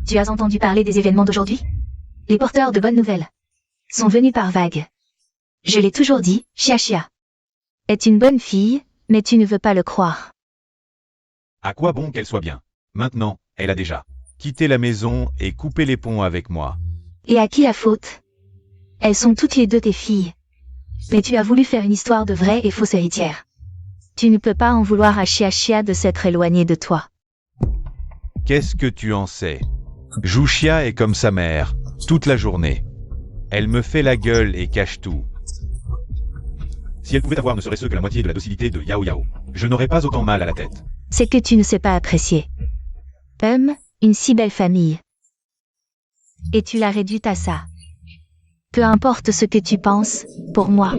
Tu as entendu parler des événements d'aujourd'hui? Les porteurs de bonnes nouvelles sont venus par vagues. Je l'ai toujours dit, Xia est une bonne fille, mais tu ne veux pas le croire. À quoi bon qu'elle soit bien? Maintenant, elle a déjà quittez la maison et coupez les ponts avec moi. Et à qui la faute? Elles sont toutes les deux tes filles. Mais tu as voulu faire une histoire de vraie et fausse héritière. Tu ne peux pas en vouloir à Chia de s'être éloignée de toi. Qu'est-ce que tu en sais? Juxia est comme sa mère, toute la journée. Elle me fait la gueule et cache tout. Si elle pouvait avoir ne serait-ce que la moitié de la docilité de Yao Yao, je n'aurais pas autant mal à la tête. C'est que tu ne sais pas apprécier. Une si belle famille. Et tu l'as réduite à ça. Peu importe ce que tu penses, pour moi.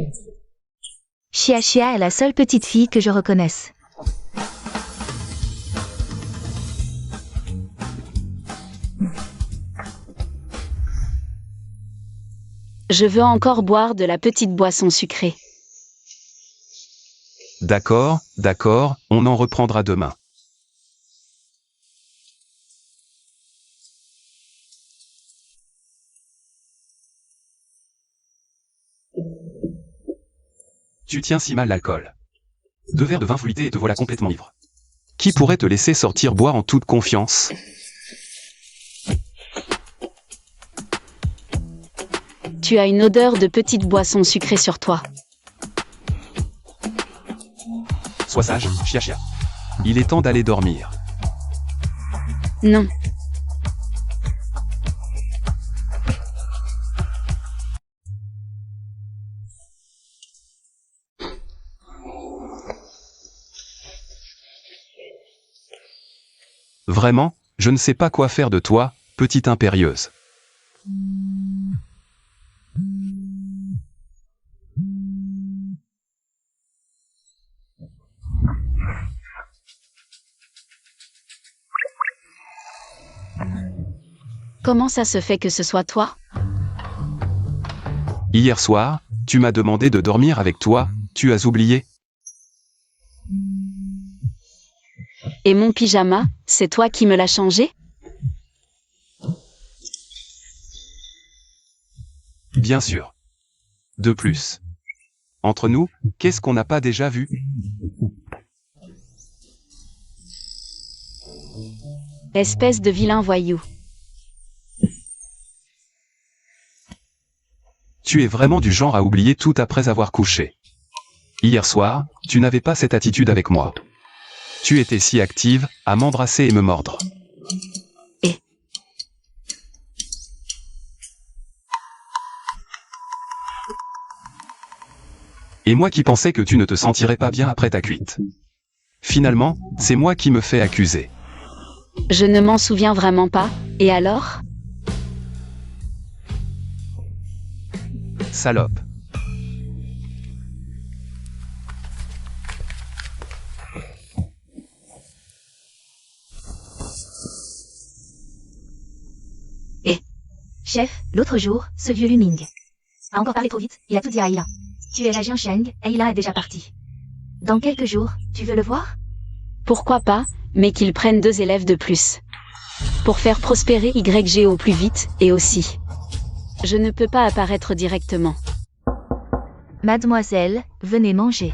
Chia est la seule petite fille que je reconnaisse. Je veux encore boire de la petite boisson sucrée. D'accord, d'accord, on en reprendra demain. Tu tiens si mal l'alcool. 2 verres de vin fruité et te voilà complètement ivre. Qui pourrait te laisser sortir boire en toute confiance? Tu as une odeur de petite boisson sucrée sur toi. Sois sage, Chia. Il est temps d'aller dormir. Non. Vraiment, je ne sais pas quoi faire de toi, petite impérieuse. Comment ça se fait que ce soit toi? Hier soir, tu m'as demandé de dormir avec toi, tu as oublié? Et mon pyjama, c'est toi qui me l'as changé? Bien sûr. De plus. Entre nous, qu'est-ce qu'on n'a pas déjà vu? Espèce de vilain voyou. Tu es vraiment du genre à oublier tout après avoir couché. Hier soir, tu n'avais pas cette attitude avec moi. Tu étais si active, à m'embrasser et me mordre. Et moi qui pensais que tu ne te sentirais pas bien après ta cuite. Finalement, c'est moi qui me fais accuser. Je ne m'en souviens vraiment pas, et alors? Salope. Chef, l'autre jour, ce vieux Luming a encore parlé trop vite, il a tout dit à Aïla. Tu es la Jiansheng, Aïla est déjà partie. Dans quelques jours, tu veux le voir? Pourquoi pas, mais qu'ils prennent 2 élèves de plus. Pour faire prospérer YG au plus vite, et aussi. Je ne peux pas apparaître directement. Mademoiselle, venez manger.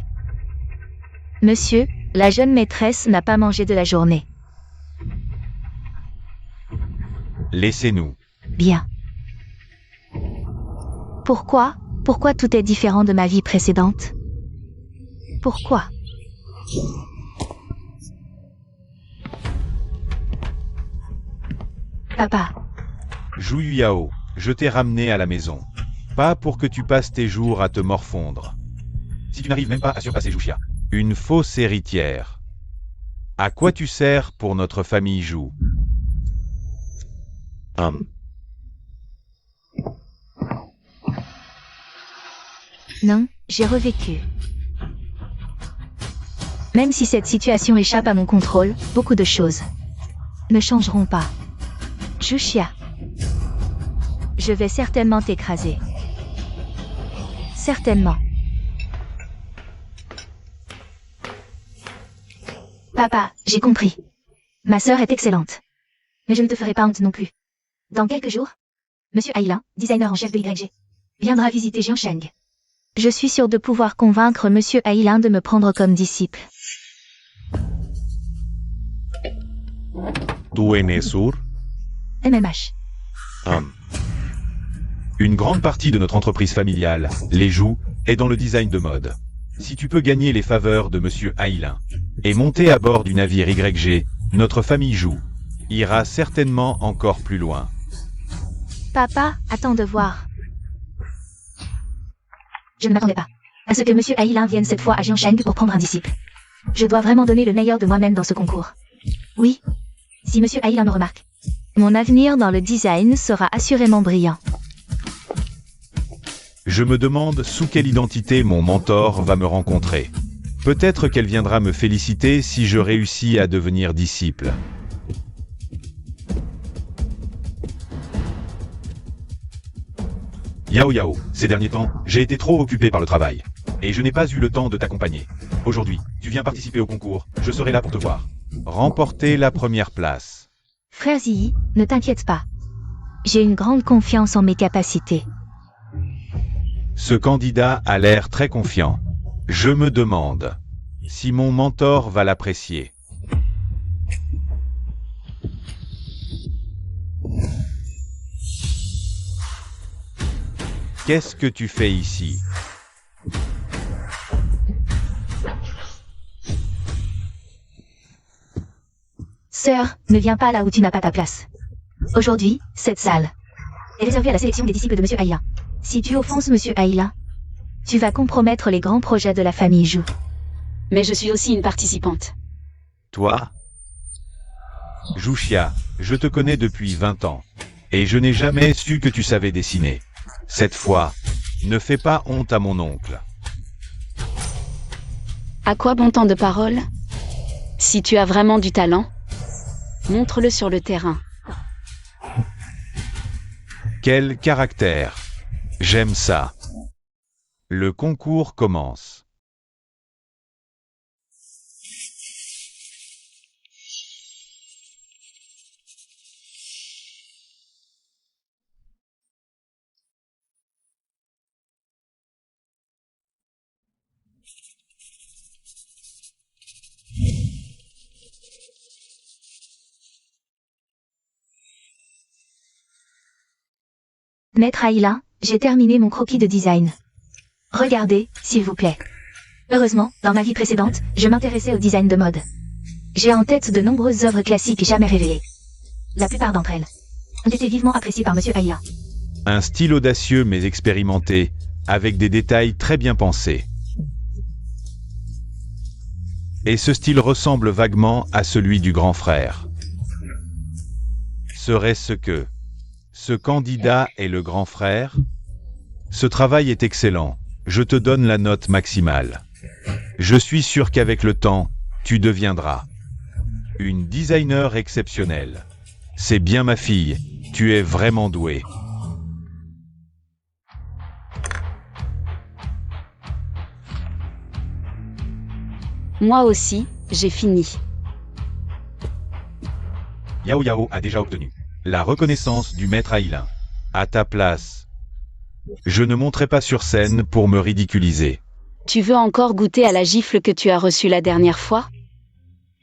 Monsieur, la jeune maîtresse n'a pas mangé de la journée. Laissez-nous. Bien. Pourquoi tout est différent de ma vie précédente? Pourquoi? Papa, Zhu Yao, je t'ai ramené à la maison. Pas pour que tu passes tes jours à te morfondre. Si tu n'arrives même pas à surpasser Juxia, une fausse héritière. À quoi tu sers pour notre famille Zhu? non, j'ai revécu. Même si cette situation échappe à mon contrôle, beaucoup de choses ne changeront pas. Juxia, je vais certainement t'écraser. Certainement. Papa, j'ai compris. Ma sœur est excellente. Mais je ne te ferai pas honte non plus. Dans quelques jours, Monsieur Aïla, designer en chef de YG, viendra visiter Jiansheng. Je suis sûre de pouvoir convaincre Monsieur Aïlin de me prendre comme disciple. ¿Tú en Esur? MMH. Une grande partie de notre entreprise familiale, les Joues, est dans le design de mode. Si tu peux gagner les faveurs de Monsieur Haïlin et monter à bord du navire YG, notre famille Joue ira certainement encore plus loin. Papa, attends de voir. Je ne m'attendais pas à ce que Monsieur Haïlin vienne cette fois à Jiansheng pour prendre un disciple. Je dois vraiment donner le meilleur de moi-même dans ce concours. Oui, si Monsieur Haïlin me remarque, mon avenir dans le design sera assurément brillant. Je me demande sous quelle identité mon mentor va me rencontrer. Peut-être qu'elle viendra me féliciter si je réussis à devenir disciple. Yao Yao, ces derniers temps, j'ai été trop occupé par le travail. Et je n'ai pas eu le temps de t'accompagner. Aujourd'hui, tu viens participer au concours, je serai là pour te voir. Remporter la première place. Frère Ziyi, ne t'inquiète pas. J'ai une grande confiance en mes capacités. Ce candidat a l'air très confiant. Je me demande si mon mentor va l'apprécier. Qu'est-ce que tu fais ici? Sœur, ne viens pas là où tu n'as pas ta place. Aujourd'hui, cette salle est réservée à la sélection des disciples de Monsieur Haïlin. Si tu offenses Monsieur Haïlin, tu vas compromettre les grands projets de la famille Jou. Mais je suis aussi une participante. Toi? Jouxia, je te connais depuis 20 ans. Et je n'ai jamais su que tu savais dessiner. Cette fois, ne fais pas honte à mon oncle. À quoi bon temps de parole? Si tu as vraiment du talent, montre-le sur le terrain. Quel caractère! J'aime ça. Le concours commence. Maître Haïlin, j'ai terminé mon croquis de design. Regardez, s'il vous plaît. Heureusement, dans ma vie précédente, je m'intéressais au design de mode. J'ai en tête de nombreuses œuvres classiques jamais révélées. La plupart d'entre elles ont été vivement appréciées par Monsieur Haïlin. Un style audacieux mais expérimenté, avec des détails très bien pensés. Et ce style ressemble vaguement à celui du grand frère. Serait-ce que ce candidat est le grand frère? Ce travail est excellent. Je te donne la note maximale. Je suis sûr qu'avec le temps, tu deviendras une designer exceptionnelle. C'est bien ma fille, tu es vraiment douée. Moi aussi, j'ai fini. Yao Yao a déjà obtenu la reconnaissance du maître Haïlin. À ta place, je ne monterai pas sur scène pour me ridiculiser. Tu veux encore goûter à la gifle que tu as reçue la dernière fois?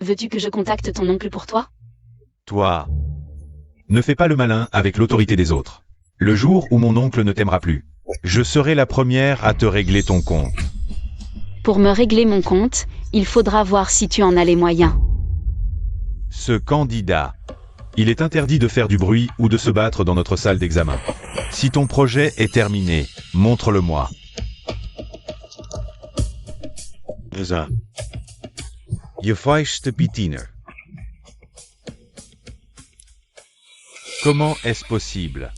Veux-tu que je contacte ton oncle pour toi? Toi, ne fais pas le malin avec l'autorité des autres. Le jour où mon oncle ne t'aimera plus, je serai la première à te régler ton compte. Pour me régler mon compte, il faudra voir si tu en as les moyens. Ce candidat, il est interdit de faire du bruit ou de se battre dans notre salle d'examen. Si ton projet est terminé, montre-le-moi. Je feiste Pitiner. Comment est-ce possible?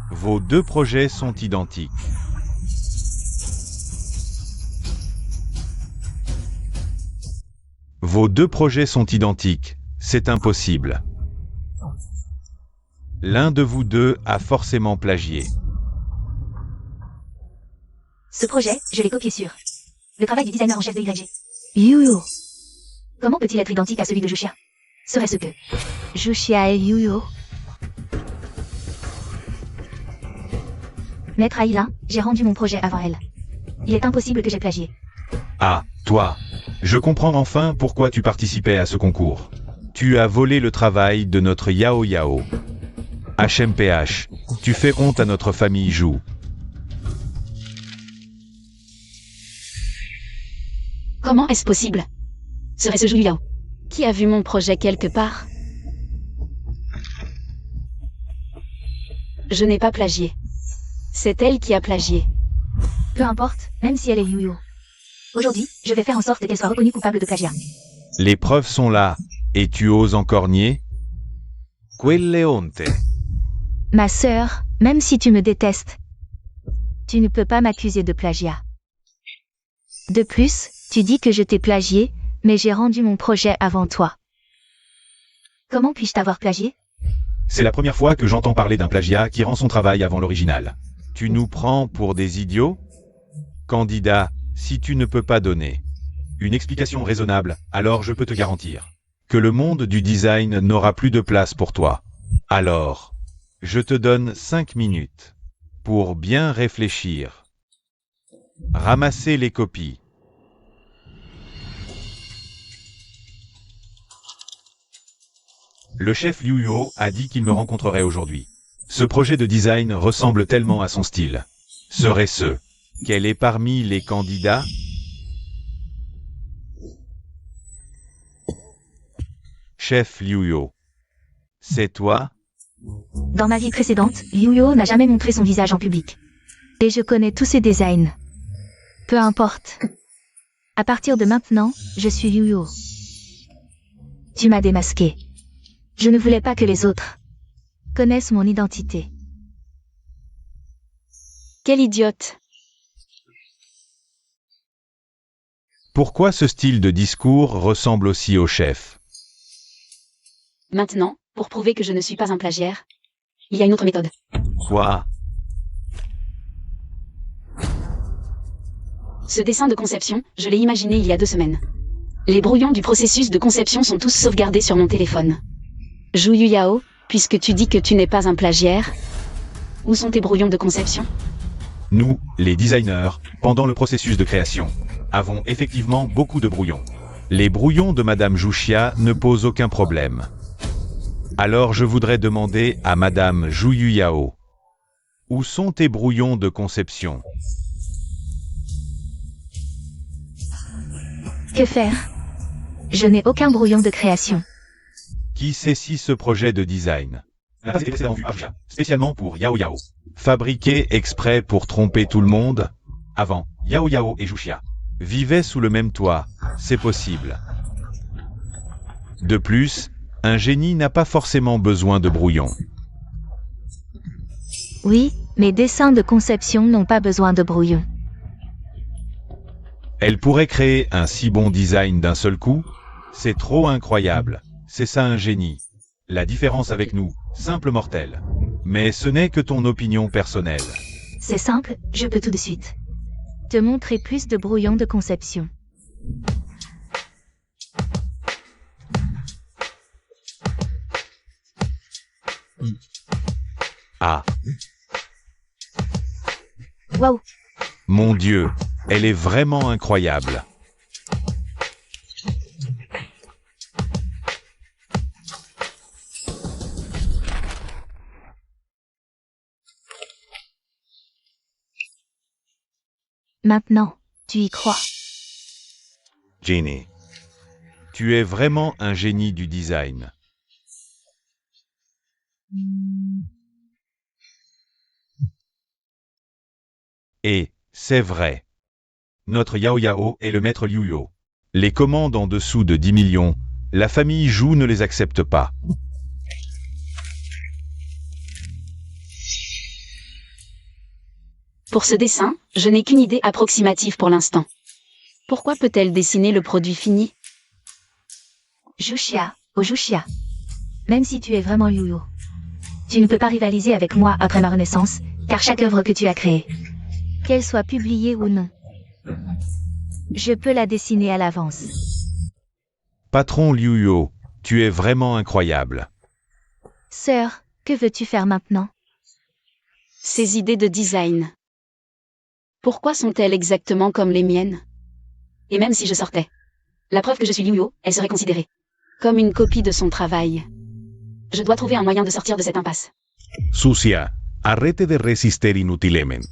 Vos deux projets sont identiques. Vos deux projets sont identiques, c'est impossible. L'un de vous deux a forcément plagié. Ce projet, je l'ai copié sur le travail du designer en chef de YG. Yuyo. Comment peut-il être identique à celui de Jouxia? Serait-ce que Jouxia et Yuyo? Maître Haïlin, j'ai rendu mon projet avant elle. Il est impossible que j'ai plagié. Ah, toi. Je comprends enfin pourquoi tu participais à ce concours. Tu as volé le travail de notre Yao Yao. HMPH, tu fais honte à notre famille Zhu. Comment est-ce possible? Serait-ce Zhu Yao qui a vu mon projet quelque part? Je n'ai pas plagié. C'est elle qui a plagié. Peu importe, même si elle est Yu-Yo. Aujourd'hui, je vais faire en sorte qu'elle soit reconnue coupable de plagiat. Les preuves sont là, et tu oses encore nier? Quelle honte. Ma sœur, même si tu me détestes, tu ne peux pas m'accuser de plagiat. De plus, tu dis que je t'ai plagié, mais j'ai rendu mon projet avant toi. Comment puis-je t'avoir plagié? C'est la première fois que j'entends parler d'un plagiat qui rend son travail avant l'original. Tu nous prends pour des idiots? Candidat, si tu ne peux pas donner une explication raisonnable, alors je peux te garantir que le monde du design n'aura plus de place pour toi. Alors, je te donne 5 minutes pour bien réfléchir. Ramasser les copies. Le chef Liu Yuo a dit qu'il me rencontrerait aujourd'hui. Ce projet de design ressemble tellement à son style. Serait-ce qu'elle est parmi les candidats? Chef Liu Yuo, c'est toi? Dans ma vie précédente, Yu-Yo n'a jamais montré son visage en public. Et je connais tous ses designs. Peu importe. À partir de maintenant, je suis Yu-Yo. Tu m'as démasqué. Je ne voulais pas que les autres connaissent mon identité. Quelle idiote! Pourquoi ce style de discours ressemble aussi au chef? Maintenant, pour prouver que je ne suis pas un plagiaire, il y a une autre méthode. Quoi? Ce dessin de conception, je l'ai imaginé il y a 2 semaines. Les brouillons du processus de conception sont tous sauvegardés sur mon téléphone. Zhu Yao, puisque tu dis que tu n'es pas un plagiaire, où sont tes brouillons de conception? Nous, les designers, pendant le processus de création, avons effectivement beaucoup de brouillons. Les brouillons de Madame Zhuxia ne posent aucun problème. Alors je voudrais demander à Madame Zhu Yao, où sont tes brouillons de conception? Que faire? Je n'ai aucun brouillon de création. Qui saisit ce projet de design? Spécialement pour Yao Yao. Fabriqué exprès pour tromper tout le monde? Avant, Yao Yao et Zhuxia vivaient sous le même toit, c'est possible. De plus, un génie n'a pas forcément besoin de brouillon. Oui, mes dessins de conception n'ont pas besoin de brouillon. Elle pourrait créer un si bon design d'un seul coup? C'est trop incroyable. C'est ça un génie. La différence avec nous, simples mortels. Mais ce n'est que ton opinion personnelle. C'est simple, je peux tout de suite te montrer plus de brouillons de conception. Ah, Waouh! mon Dieu, elle est vraiment incroyable. Maintenant, tu y crois. Jenny, tu es vraiment un génie du design. Et, c'est vrai. Notre Yao Yao est le maître Liu Yuo. Les commandes en dessous de 10 millions, la famille Zhu ne les accepte pas. Pour ce dessin, je n'ai qu'une idée approximative pour l'instant. Pourquoi peut-elle dessiner le produit fini? Zhuxia, oh Zhuxia. Même si tu es vraiment Yu-Yo, tu ne peux pas rivaliser avec moi après ma renaissance, car chaque œuvre que tu as créée, qu'elle soit publiée ou non, je peux la dessiner à l'avance. Patron Liu Yuo, tu es vraiment incroyable. Sœur, que veux-tu faire maintenant? Ces idées de design. Pourquoi sont-elles exactement comme les miennes? Et même si je sortais, la preuve que je suis Liu Yo, elle serait considérée comme une copie de son travail. Je dois trouver un moyen de sortir de cette impasse. Sucia, arrête de résister inutilement.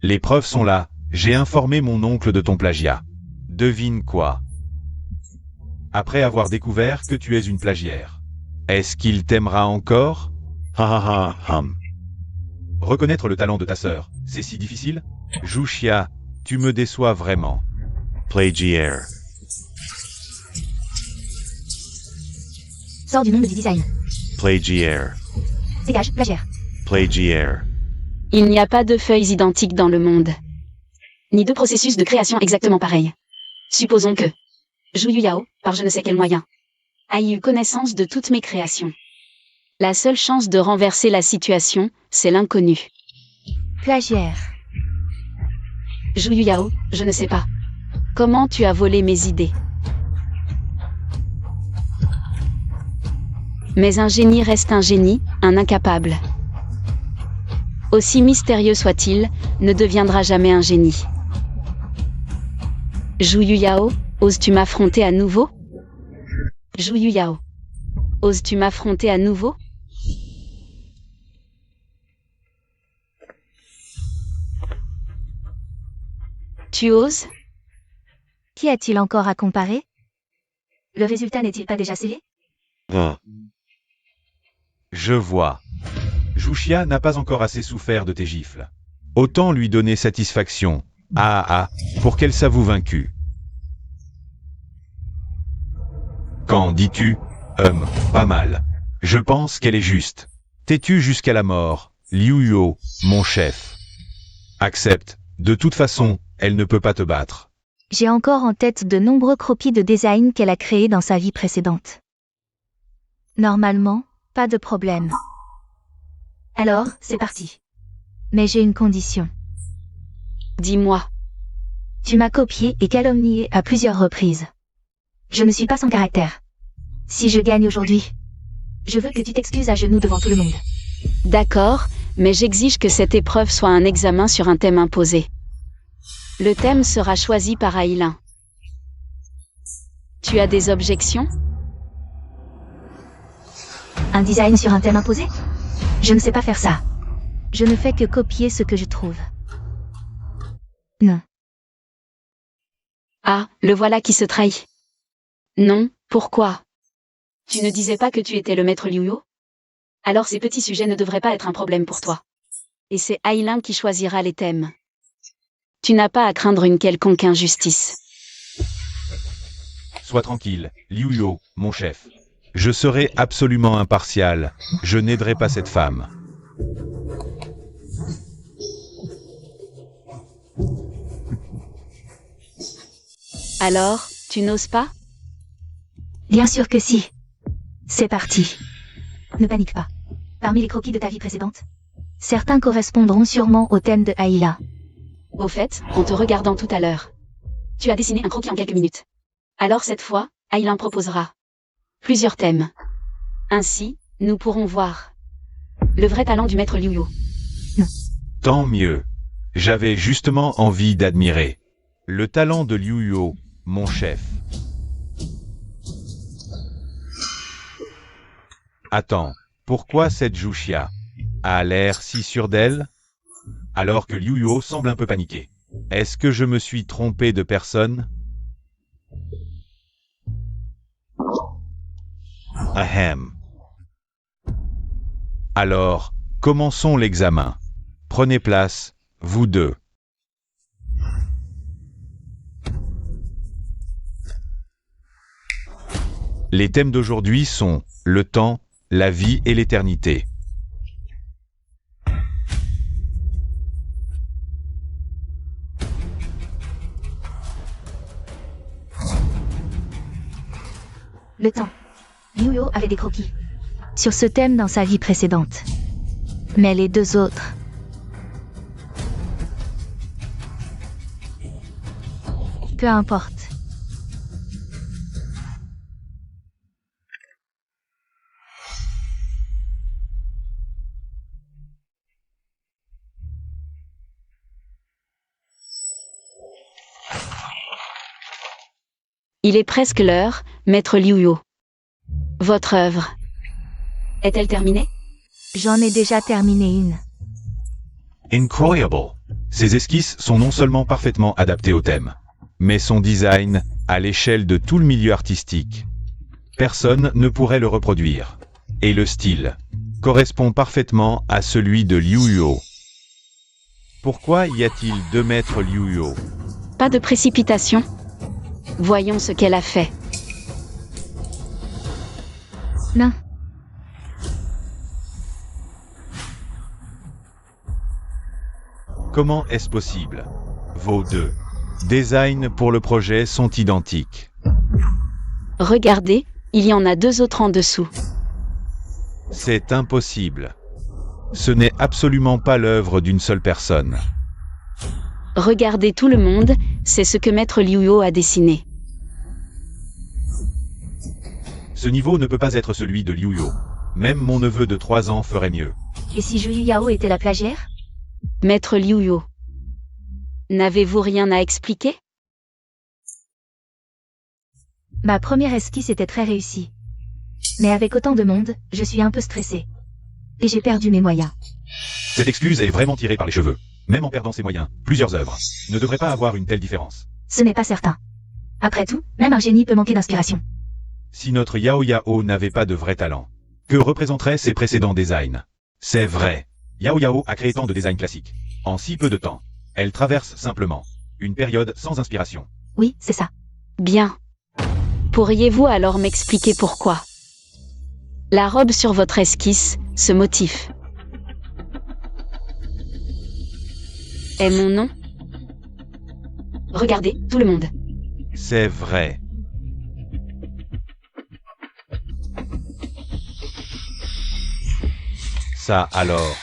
Les preuves sont là, j'ai informé mon oncle de ton plagiat. Devine quoi? Après avoir découvert que tu es une plagiaire. Est-ce qu'il t'aimera encore? Ha ha ha hum. Reconnaître le talent de ta sœur, c'est si difficile? Jushia, tu me déçois vraiment. Plagiaire. Sors du monde du design. Plagiaire. Dégage, plagiaire. Plagiaire. Il n'y a pas deux feuilles identiques dans le monde. Ni deux processus de création exactement pareils. Supposons que Zhu Yuyao, par je ne sais quel moyen, a eu connaissance de toutes mes créations. La seule chance de renverser la situation, c'est l'inconnu. Plagiaire. Zhu Yuyao, je ne sais pas. Comment tu as volé mes idées? Mais un génie reste un génie, un incapable. Aussi mystérieux soit-il, ne deviendra jamais un génie. Zhu Yuyao, oses-tu m'affronter à nouveau? Zhu Yuyao, oses-tu m'affronter à nouveau? Tu oses? Qui a-t-il encore à comparer? Le résultat n'est-il pas déjà scellé? Je vois. Jushia n'a pas encore assez souffert de tes gifles. Autant lui donner satisfaction. Pour qu'elle s'avoue vaincue. Qu'en dis-tu? Pas mal. Je pense qu'elle est juste. T'es-tu jusqu'à la mort, Liu Yo, mon chef? Accepte. De toute façon, elle ne peut pas te battre. J'ai encore en tête de nombreux croquis de design qu'elle a créés dans sa vie précédente. Normalement, pas de problème. Alors, c'est parti. Mais j'ai une condition. Dis-moi. Tu m'as copié et calomnié à plusieurs reprises. Je ne suis pas sans caractère. Si je gagne aujourd'hui, je veux que tu t'excuses à genoux devant tout le monde. D'accord, mais j'exige que cette épreuve soit un examen sur un thème imposé. Le thème sera choisi par Aïlin. Tu as des objections? Un design sur un thème imposé? Je ne sais pas faire ça. Je ne fais que copier ce que je trouve. Non. Ah, le voilà qui se trahit. Non, pourquoi? Tu ne disais pas que tu étais le maître Liu Yo? Alors ces petits sujets ne devraient pas être un problème pour toi. Et c'est Aïlin qui choisira les thèmes. Tu n'as pas à craindre une quelconque injustice. Sois tranquille, Liu Yo, mon chef. Je serai absolument impartial. Je n'aiderai pas cette femme. Alors, tu n'oses pas? Bien sûr que si. C'est parti. Ne panique pas. Parmi les croquis de ta vie précédente, certains correspondront sûrement au thème de Aïla. Au fait, en te regardant tout à l'heure, tu as dessiné un croquis en quelques minutes. Alors cette fois, Aïlin proposera plusieurs thèmes. Ainsi, nous pourrons voir le vrai talent du maître Liu Yo. Tant mieux. J'avais justement envie d'admirer le talent de Liu Yo, mon chef. Attends, pourquoi cette Jushia a l'air si sûre d'elle? Alors que Liu Yo semble un peu paniqué. Est-ce que je me suis trompé de personne? Ahem. Alors, commençons l'examen. Prenez place, vous deux. Les thèmes d'aujourd'hui sont le temps, la vie et l'éternité. Le temps. Liu Yo avait des croquis sur ce thème dans sa vie précédente. Mais les deux autres... Peu importe. Il est presque l'heure, maître Liuyo. Votre œuvre est-elle terminée? J'en ai déjà terminé une. Incroyable. Ces esquisses sont non seulement parfaitement adaptées au thème, mais son design, à l'échelle de tout le milieu artistique. Personne ne pourrait le reproduire. Et le style correspond parfaitement à celui de Liuyo. Pourquoi y a-t-il deux maîtres Liuyo? Pas de précipitation. Voyons ce qu'elle a fait. Non. Comment est-ce possible? Vos deux designs pour le projet sont identiques. Regardez, il y en a deux autres en dessous. C'est impossible. Ce n'est absolument pas l'œuvre d'une seule personne. Regardez tout le monde, c'est ce que maître Liuyo a dessiné. Ce niveau ne peut pas être celui de Liuyo. Même mon neveu de 3 ans ferait mieux. Et si Juyu Yao était la plagiaire? Maître Liuyo. N'avez-vous rien à expliquer? Ma première esquisse était très réussie. Mais avec autant de monde, je suis un peu stressée. Et j'ai perdu mes moyens. Cette excuse est vraiment tirée par les cheveux. Même en perdant ses moyens, plusieurs œuvres ne devraient pas avoir une telle différence. Ce n'est pas certain. Après tout, même un génie peut manquer d'inspiration. Si notre Yao Yao n'avait pas de vrai talent, que représenteraient ses précédents designs? C'est vrai. Yao Yao a créé tant de designs classiques. En si peu de temps. Elle traverse simplement une période sans inspiration. Oui, c'est ça. Bien. Pourriez-vous alors m'expliquer pourquoi? La robe sur votre esquisse, ce motif, est mon nom? Regardez, tout le monde. C'est vrai. Ça alors.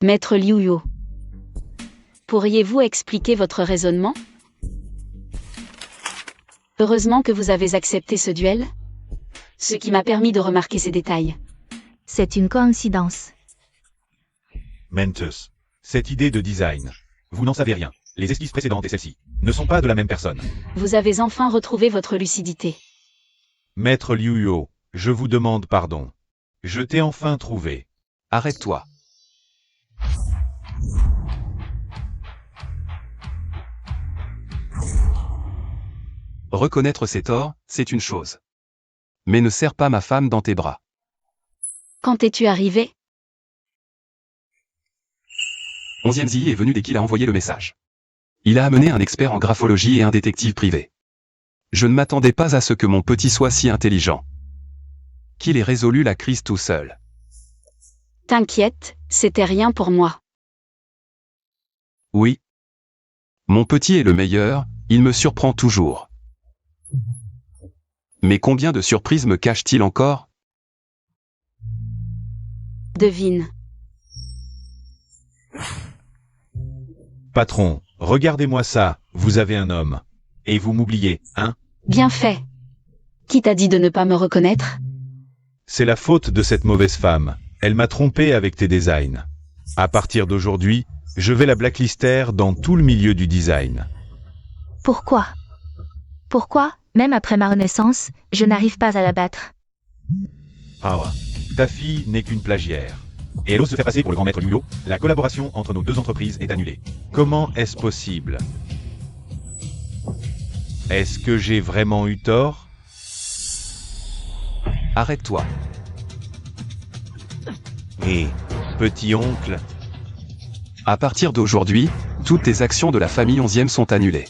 Maître Liuyo. Pourriez-vous expliquer votre raisonnement? Heureusement que vous avez accepté ce duel, ce qui m'a permis de remarquer ces détails. C'est une coïncidence. Mentus. Cette idée de design. Vous n'en savez rien. Les esquisses précédentes et celle-ci ne sont pas de la même personne. Vous avez enfin retrouvé votre lucidité. Maître Liuyo, je vous demande pardon. Je t'ai enfin trouvé. Arrête-toi. Reconnaître ses torts, c'est une chose. Mais ne serre pas ma femme dans tes bras. Quand es-tu arrivé? 11e Zi est venu dès qu'il a envoyé le message. Il a amené un expert en graphologie et un détective privé. Je ne m'attendais pas à ce que mon petit soit si intelligent. Qu'il ait résolu la crise tout seul. T'inquiète, c'était rien pour moi. Oui. Mon petit est le meilleur, il me surprend toujours. Mais combien de surprises me cache-t-il encore? Devine. Patron, regardez-moi ça, vous avez un homme. Et vous m'oubliez, hein? Bien fait. Qui t'a dit de ne pas me reconnaître? C'est la faute de cette mauvaise femme. Elle m'a trompé avec tes designs. À partir d'aujourd'hui, je vais la blacklister dans tout le milieu du design. Pourquoi? Pourquoi, même après ma renaissance, je n'arrive pas à la battre? Ah ouais. Ta fille n'est qu'une plagiaire. Et elle ose se faire passer pour le grand maître Liuyo. La collaboration entre nos deux entreprises est annulée. Comment est-ce possible? Est-ce que j'ai vraiment eu tort? Arrête-toi. Hé, petit oncle. À partir d'aujourd'hui, toutes tes actions de la famille 11e sont annulées.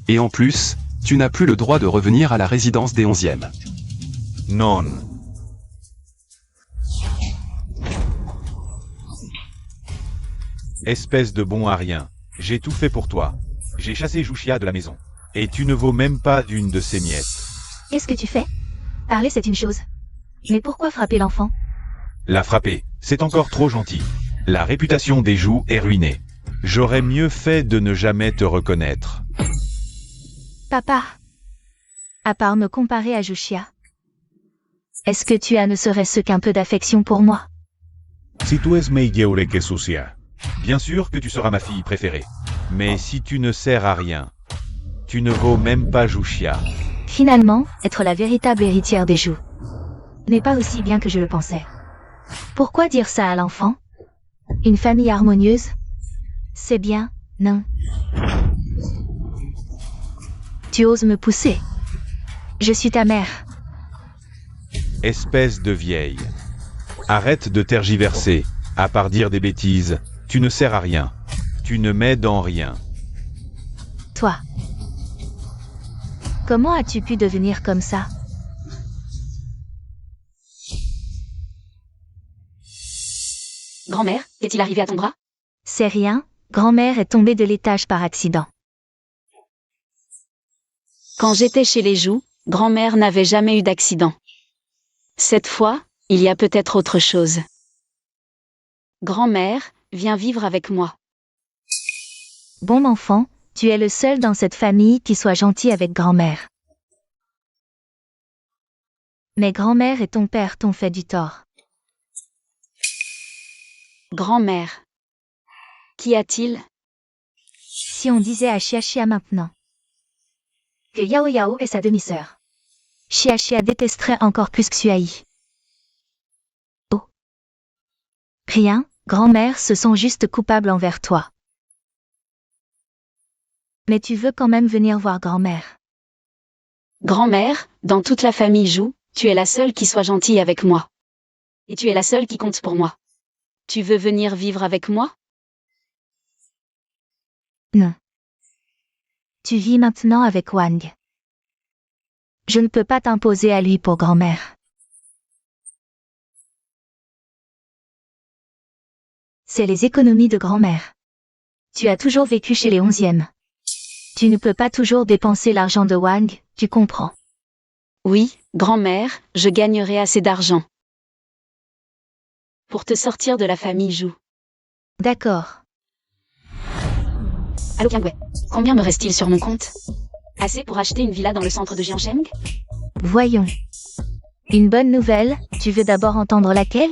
Et en plus, tu n'as plus le droit de revenir à la résidence des 11e. Non. Espèce de bon à rien. J'ai tout fait pour toi. J'ai chassé Jushia de la maison. Et tu ne vaux même pas d'une de ses miettes. Qu'est-ce que tu fais? Parler, c'est une chose. Mais pourquoi frapper l'enfant? La frapper, c'est encore trop gentil. La réputation des joues est ruinée. J'aurais mieux fait de ne jamais te reconnaître. Papa. À part me comparer à Jushia. Est-ce que tu as ne serait-ce qu'un peu d'affection pour moi? Si tu es meilleure que Sucia. Bien sûr que tu seras ma fille préférée. Mais si tu ne sers à rien, Tu ne vaux même pas Jouxia. Finalement, être la véritable héritière des Zhou n'est pas aussi bien que je le pensais. Pourquoi dire ça à l'enfant? Une famille harmonieuse? C'est bien, non? Tu oses me pousser. Je suis ta mère. Espèce de vieille. Arrête de tergiverser. À part dire des bêtises, tu ne sers à rien. Tu ne m'aides en rien. Toi. Comment as-tu pu devenir comme ça? Grand-mère, qu'est-il arrivé à ton bras? C'est rien, grand-mère est tombée de l'étage par accident. Quand j'étais chez les Zhou, grand-mère n'avait jamais eu d'accident. Cette fois, il y a peut-être autre chose. Grand-mère, viens vivre avec moi. Bon enfant, tu es le seul dans cette famille qui soit gentil avec grand-mère. Mais grand-mère et ton père t'ont fait du tort. Grand-mère. Qu'y a-t-il? Si on disait à Xia Xia maintenant que Yao Yao est sa demi-sœur, Xia Xia détesterait encore plus Xuai. Oh. Rien, grand-mère se sent juste coupable envers toi. Mais tu veux quand même venir voir grand-mère. Grand-mère, dans toute la famille Zhou, tu es la seule qui soit gentille avec moi. Et tu es la seule qui compte pour moi. Tu veux venir vivre avec moi? Non. Tu vis maintenant avec Wang. Je ne peux pas t'imposer à lui pour grand-mère. C'est les économies de grand-mère. Tu as toujours vécu chez les 11e. Tu ne peux pas toujours dépenser l'argent de Wang, tu comprends. Oui, grand-mère, je gagnerai assez d'argent. Pour te sortir de la famille Zhou. D'accord. Allô Kiangwei, combien me reste-t-il sur mon compte? Assez pour acheter une villa dans le centre de Jiangsheng? Voyons. Une bonne nouvelle, tu veux d'abord entendre laquelle?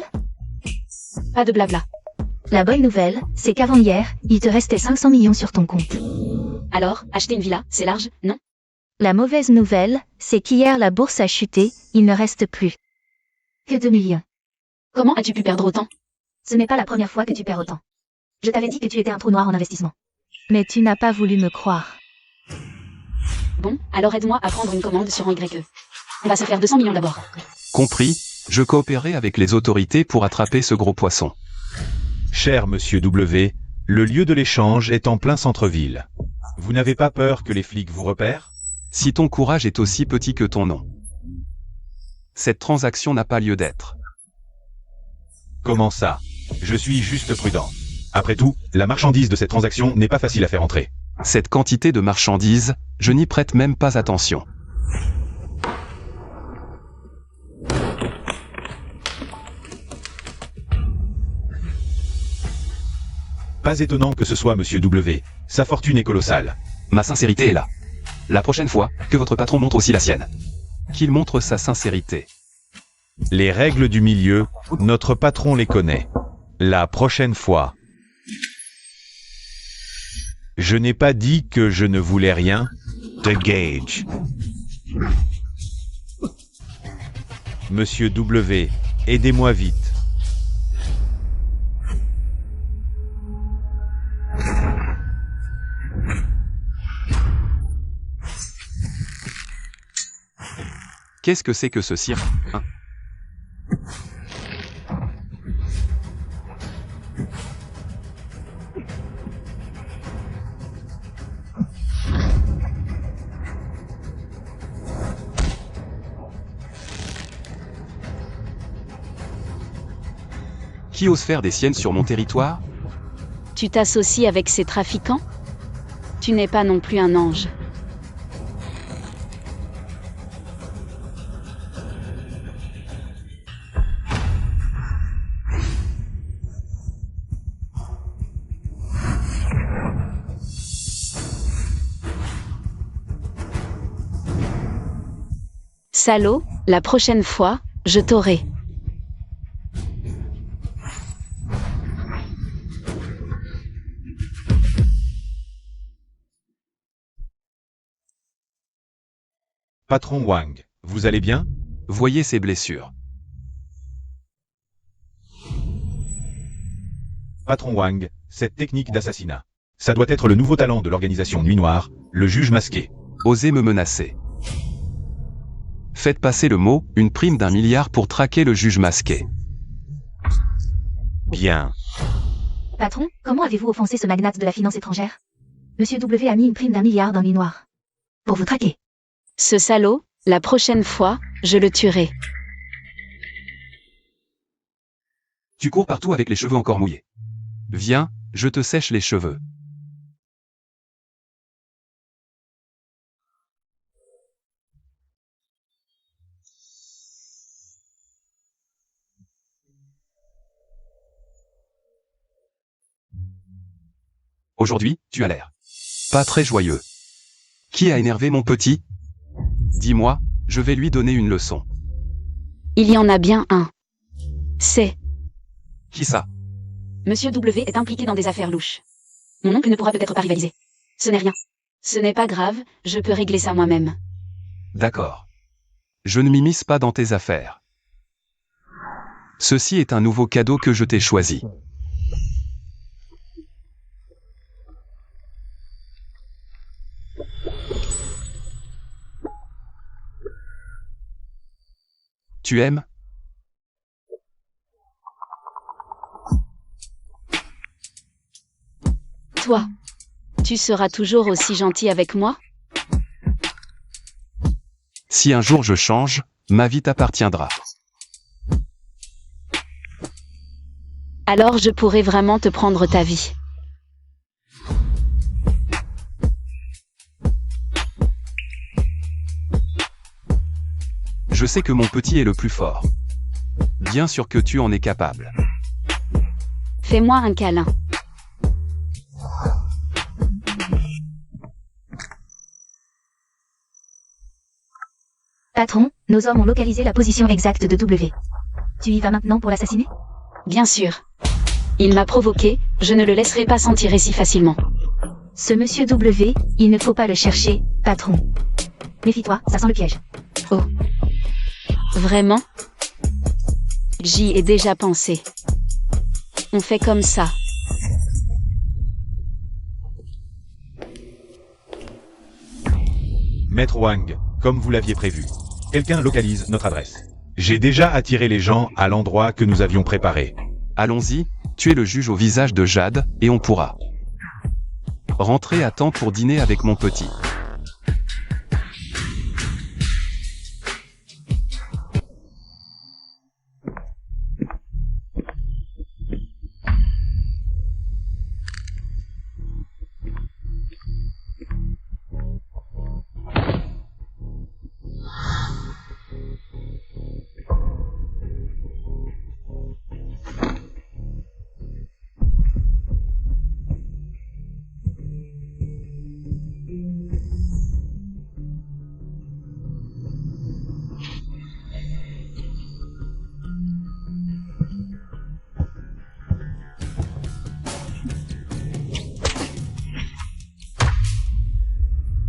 Pas de blabla. La bonne nouvelle, c'est qu'avant hier, il te restait 500 millions sur ton compte. Alors, acheter une villa, c'est large, non? La mauvaise nouvelle, c'est qu'hier la bourse a chuté, il ne reste plus que 2 millions. Comment as-tu pu perdre autant? Ce n'est pas la première fois que tu perds autant. Je t'avais dit que tu étais un trou noir en investissement. Mais tu n'as pas voulu me croire. Bon, alors aide-moi à prendre une commande sur un YE. On va se faire 200 millions d'abord. Compris, je coopérerai avec les autorités pour attraper ce gros poisson. Cher Monsieur W, le lieu de l'échange est en plein centre-ville. Vous n'avez pas peur que les flics vous repèrent? Si ton courage est aussi petit que ton nom. Cette transaction n'a pas lieu d'être. Comment ça? Je suis juste prudent. Après tout, la marchandise de cette transaction n'est pas facile à faire entrer. Cette quantité de marchandises, je n'y prête même pas attention. Pas étonnant que ce soit Monsieur W. Sa fortune est colossale. Ma sincérité est là. La prochaine fois, que votre patron montre aussi la sienne. Qu'il montre sa sincérité. Les règles du milieu, notre patron les connaît. La prochaine fois. Je n'ai pas dit que je ne voulais rien. The Gage. Monsieur W, aidez-moi vite. Qu'est-ce que c'est que ce cirque, hein? Qui ose faire des siennes sur mon territoire? Tu t'associes avec ces trafiquants? Tu n'es pas non plus un ange. Salaud, la prochaine fois, je t'aurai. Patron Wang, vous allez bien? Voyez ses blessures. Patron Wang, cette technique d'assassinat. Ça doit être le nouveau talent de l'organisation Nuit Noire, le juge masqué. Osez me menacer. Faites passer le mot, une prime d'1 milliard pour traquer le juge masqué. Bien. Patron, comment avez-vous offensé ce magnate de la finance étrangère? Monsieur W a mis une prime d'1 milliard dans Nuit Noire. Pour vous traquer. Ce salaud, la prochaine fois, je le tuerai. Tu cours partout avec les cheveux encore mouillés. Viens, je te sèche les cheveux. Aujourd'hui, tu as l'air pas très joyeux. Qui a énervé mon petit? Dis-moi, je vais lui donner une leçon. Il y en a bien un. C'est... Qui ça? Monsieur W est impliqué dans des affaires louches. Mon oncle ne pourra peut-être pas rivaliser. Ce n'est rien. Ce n'est pas grave, je peux régler ça moi-même. D'accord. Je ne m'immisce pas dans tes affaires. Ceci est un nouveau cadeau que je t'ai choisi. Tu aimes? Toi, tu seras toujours aussi gentil avec moi? Si un jour je change, ma vie t'appartiendra. Alors je pourrai vraiment te prendre ta vie. Je sais que mon petit est le plus fort. Bien sûr que tu en es capable. Fais-moi un câlin. Patron, nos hommes ont localisé la position exacte de W. Tu y vas maintenant pour l'assassiner? Bien sûr. Il m'a provoqué, je ne le laisserai pas s'en tirer si facilement. Ce monsieur W, il ne faut pas le chercher, patron. Méfie-toi, ça sent le piège. Oh. Vraiment? J'y ai déjà pensé. On fait comme ça. Maître Wang, comme vous l'aviez prévu. Quelqu'un localise notre adresse. J'ai déjà attiré les gens à l'endroit que nous avions préparé. Allons-y, tu es le juge au visage de Jade, et on pourra rentrer à temps pour dîner avec mon petit.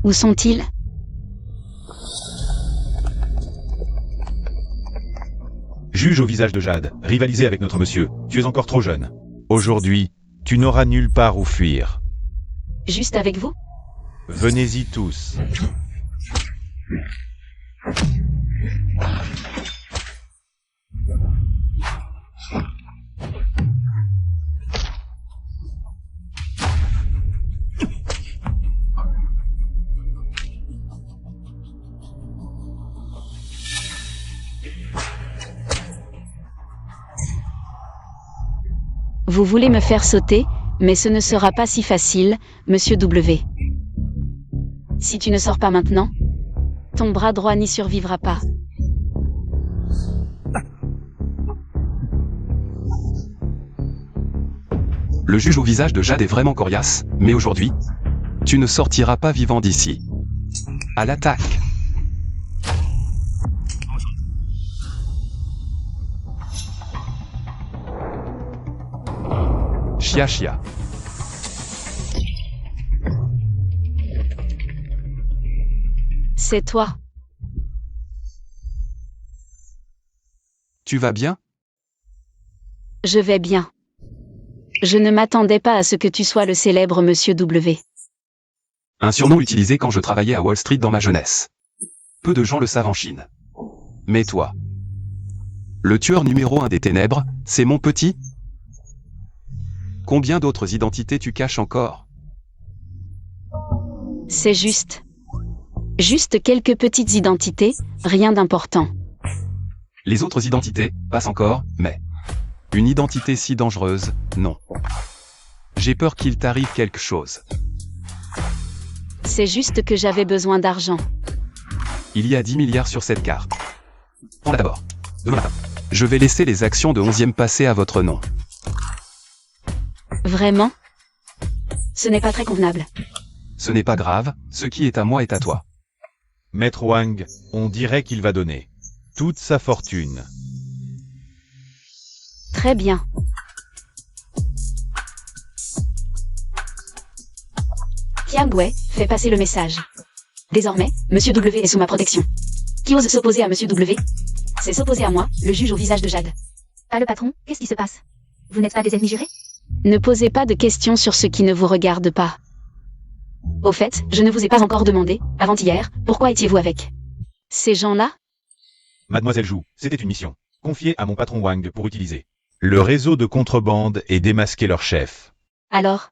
Où sont-ils? Juge au visage de Jade, rivaliser avec notre monsieur, tu es encore trop jeune. Aujourd'hui, tu n'auras nulle part où fuir. Juste avec vous? Venez-y tous. Vous voulez me faire sauter, mais ce ne sera pas si facile, monsieur W. Si tu ne sors pas maintenant, ton bras droit n'y survivra pas. Le juge au visage de Jade est vraiment coriace, mais aujourd'hui, tu ne sortiras pas vivant d'ici. À l'attaque! Chia chia. C'est toi. Tu vas bien? Je vais bien. Je ne m'attendais pas à ce que tu sois le célèbre Monsieur W. Un surnom utilisé quand je travaillais à Wall Street dans ma jeunesse. Peu de gens le savent en Chine. Mais toi, le tueur numéro 1 des ténèbres, c'est mon petit? Combien d'autres identités tu caches encore? C'est juste. Juste quelques petites identités, rien d'important. Les autres identités, passent encore, mais... Une identité si dangereuse, non. J'ai peur qu'il t'arrive quelque chose. C'est juste que j'avais besoin d'argent. Il y a 10 milliards sur cette carte. Prends-la d'abord. Demain matin. Je vais laisser les actions de 11e passer à votre nom. Vraiment? Ce n'est pas très convenable. Ce n'est pas grave, ce qui est à moi est à toi. Maître Wang, on dirait qu'il va donner toute sa fortune. Très bien. Tiangwei, fais passer le message. Désormais, Monsieur W est sous ma protection. Qui ose s'opposer à Monsieur W? C'est s'opposer à moi, le juge au visage de Jade. Ah, le patron, qu'est-ce qui se passe? Vous n'êtes pas des ennemis jurés? Ne posez pas de questions sur ce qui ne vous regarde pas. Au fait, je ne vous ai pas encore demandé, avant-hier, pourquoi étiez-vous avec ces gens-là? Mademoiselle Zhou, c'était une mission, confiée à mon patron Wang pour utiliser le réseau de contrebande et démasquer leur chef. Alors,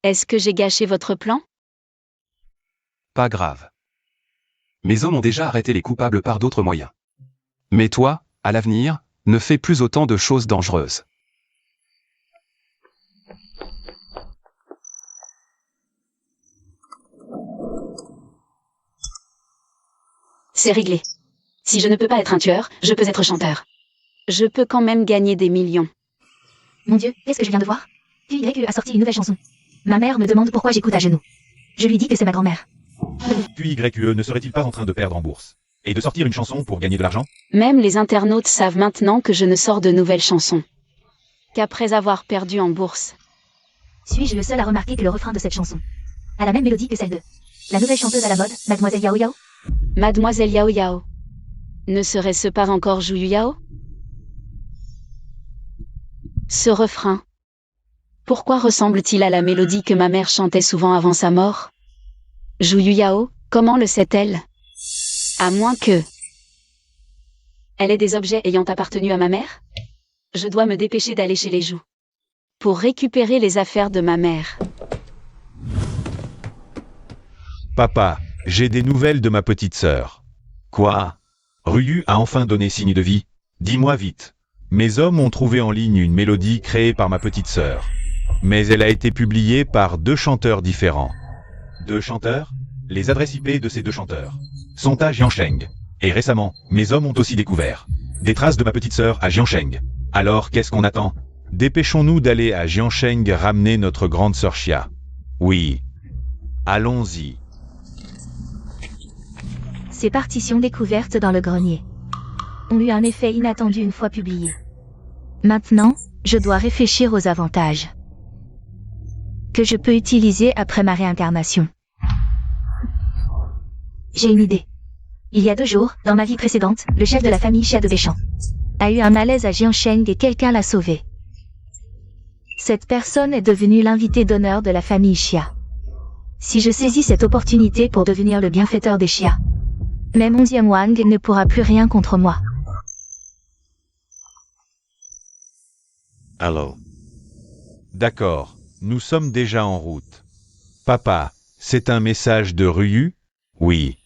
est-ce que j'ai gâché votre plan? Pas grave. Mes hommes ont déjà arrêté les coupables par d'autres moyens. Mais toi, à l'avenir, ne fais plus autant de choses dangereuses. C'est réglé. Si je ne peux pas être un tueur, je peux être chanteur. Je peux quand même gagner des millions. Mon Dieu, qu'est-ce que je viens de voir? QYE a sorti une nouvelle chanson. Ma mère me demande pourquoi j'écoute à genoux. Je lui dis que c'est ma grand-mère. QYE ne serait-il pas en train de perdre en bourse et de sortir une chanson pour gagner de l'argent? Même les internautes savent maintenant que je ne sors de nouvelles chansons qu'après avoir perdu en bourse. Suis-je le seul à remarquer que le refrain de cette chanson a la même mélodie que celle de la nouvelle chanteuse à la mode, Mademoiselle Yao Yao? Mademoiselle Yao Yao. Ne serait-ce pas encore Zhu Yao? Ce refrain. Pourquoi ressemble-t-il à la mélodie que ma mère chantait souvent avant sa mort? Zhu Yao, comment le sait-elle? À moins que... Elle ait des objets ayant appartenu à ma mère? Je dois me dépêcher d'aller chez les Zhou pour récupérer les affaires de ma mère. Papa, j'ai des nouvelles de ma petite sœur. Quoi? Ryu a enfin donné signe de vie? Dis-moi vite. Mes hommes ont trouvé en ligne une mélodie créée par ma petite sœur. Mais elle a été publiée par 2 chanteurs différents. 2 chanteurs? Les adresses IP de ces 2 chanteurs sont à Jiangsheng. Et récemment, mes hommes ont aussi découvert des traces de ma petite sœur à Jiangsheng. Alors qu'est-ce qu'on attend? Dépêchons-nous d'aller à Jiangsheng ramener notre grande sœur Xia. Oui. Allons-y. Ces partitions découvertes dans le grenier ont eu un effet inattendu une fois publiées. Maintenant, je dois réfléchir aux avantages que je peux utiliser après ma réincarnation. J'ai une idée. Il y a 2 jours, dans ma vie précédente, le chef de la famille Xia de Béchamp a eu un malaise à Jiangsheng et quelqu'un l'a sauvé. Cette personne est devenue l'invité d'honneur de la famille Xia. Si je saisis cette opportunité pour devenir le bienfaiteur des Xia, même 11e Wang ne pourra plus rien contre moi. Allô. D'accord, nous sommes déjà en route. Papa, c'est un message de Ryu? Oui.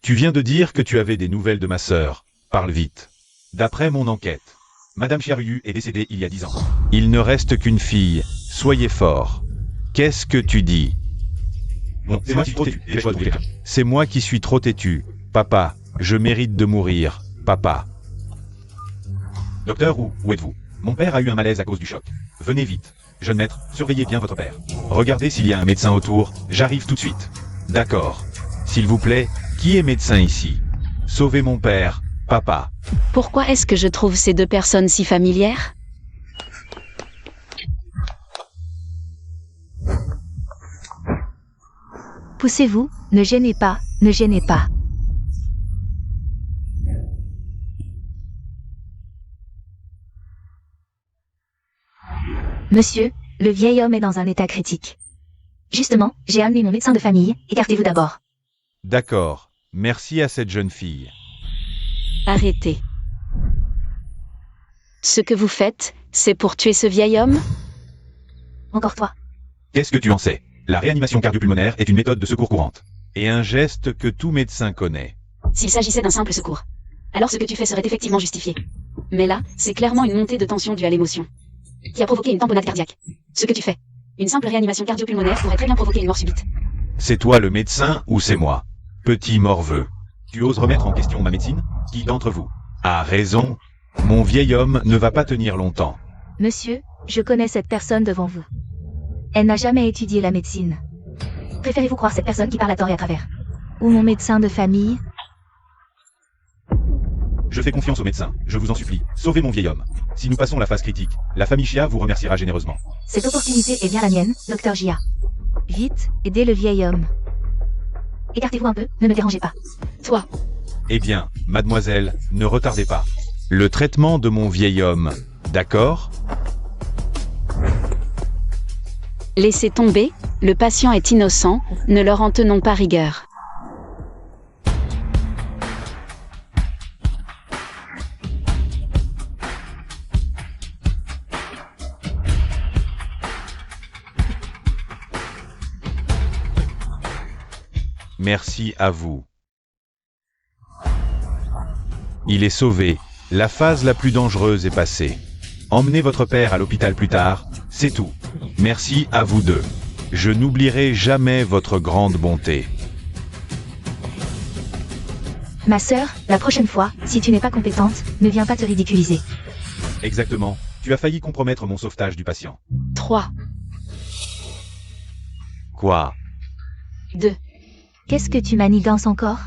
Tu viens de dire que tu avais des nouvelles de ma sœur. Parle vite. D'après mon enquête, Madame Xia Ryu est décédée il y a 10 ans. Il ne reste qu'une fille. Soyez fort. Qu'est-ce que tu dis? Bon, c'est moi qui suis trop têtu. C'est moi qui suis trop têtu. Papa, je mérite de mourir. Papa. Docteur, où êtes-vous? Mon père a eu un malaise à cause du choc. Venez vite. Jeune maître, surveillez bien votre père. Regardez s'il y a un médecin autour. J'arrive tout de suite. D'accord. S'il vous plaît, qui est médecin ici? Sauvez mon père, papa. Pourquoi est-ce que je trouve ces 2 personnes si familières? Poussez-vous, ne gênez pas, ne gênez pas. Monsieur, le vieil homme est dans un état critique. Justement, j'ai amené mon médecin de famille, écartez-vous d'abord. D'accord. Merci à cette jeune fille. Arrêtez. Ce que vous faites, c'est pour tuer ce vieil homme? Encore toi. Qu'est-ce que tu en sais? La réanimation cardiopulmonaire est une méthode de secours courante. Et un geste que tout médecin connaît. S'il s'agissait d'un simple secours, alors ce que tu fais serait effectivement justifié. Mais là, c'est clairement une montée de tension due à l'émotion, qui a provoqué une tamponade cardiaque. Ce que tu fais, une simple réanimation cardiopulmonaire pourrait très bien provoquer une mort subite. C'est toi le médecin ou c'est moi? Petit morveux. Tu oses remettre en question ma médecine? Qui d'entre vous a raison? Mon vieil homme ne va pas tenir longtemps. Monsieur, je connais cette personne devant vous. Elle n'a jamais étudié la médecine. Préférez-vous croire cette personne qui parle à tort et à travers? Ou mon médecin de famille? Je fais confiance au médecin, je vous en supplie, sauvez mon vieil homme. Si nous passons la phase critique, la famille Chia vous remerciera généreusement. Cette opportunité est bien la mienne, Dr Jia. Vite, aidez le vieil homme. Écartez-vous un peu, ne me dérangez pas. Toi, Eh bien, mademoiselle, ne retardez pas. Le traitement de mon vieil homme, d'accord? laissez tomber, le patient est innocent, ne leur en tenons pas rigueur. Merci à vous. Il est sauvé. La phase la plus dangereuse est passée. Emmenez votre père à l'hôpital plus tard, c'est tout. Merci à vous deux. Je n'oublierai jamais votre grande bonté. Ma sœur, la prochaine fois, si tu n'es pas compétente, ne viens pas te ridiculiser. Exactement. Tu as failli compromettre mon sauvetage du patient. 3, Quoi? 2, Qu'est-ce que tu manigances encore?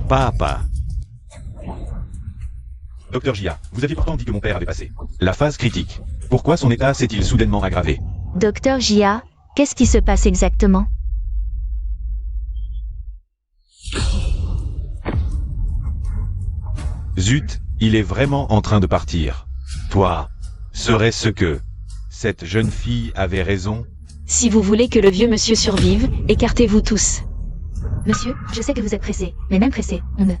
Papa. Docteur Jia, vous aviez pourtant dit que mon père avait passé la phase critique. Pourquoi son état s'est-il soudainement aggravé? Docteur Jia, qu'est-ce qui se passe exactement? Zut, il est vraiment en train de partir. Toi, serait-ce que cette jeune fille avait raison? Si vous voulez que le vieux monsieur survive, écartez-vous tous. Monsieur, je sais que vous êtes pressé, mais même pressé, on ne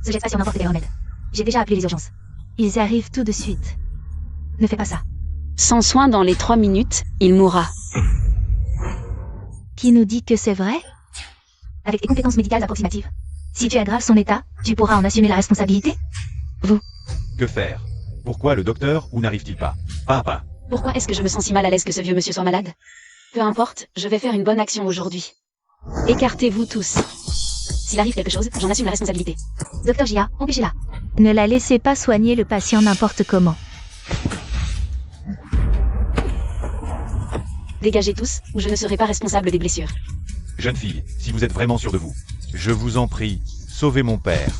se jette pas sur n'importe quel remède. J'ai déjà appelé les urgences. Ils arrivent tout de suite. Ne fais pas ça. Sans soin dans les 3 minutes, il mourra. Qui nous dit que c'est vrai? Avec tes compétences médicales approximatives. Si tu aggraves son état, tu pourras en assumer la responsabilité? Que faire? Pourquoi le docteur ou n'arrive-t-il pas? Papa. Pourquoi est-ce que je me sens si mal à l'aise que ce vieux monsieur soit malade? Peu importe, je vais faire une bonne action aujourd'hui. Écartez-vous tous. S'il arrive quelque chose, j'en assume la responsabilité. Docteur Jia, empêchez-la. Ne la laissez pas soigner le patient n'importe comment. Dégagez tous, ou je ne serai pas responsable des blessures. Jeune fille, si vous êtes vraiment sûre de vous, je vous en prie, sauvez mon père.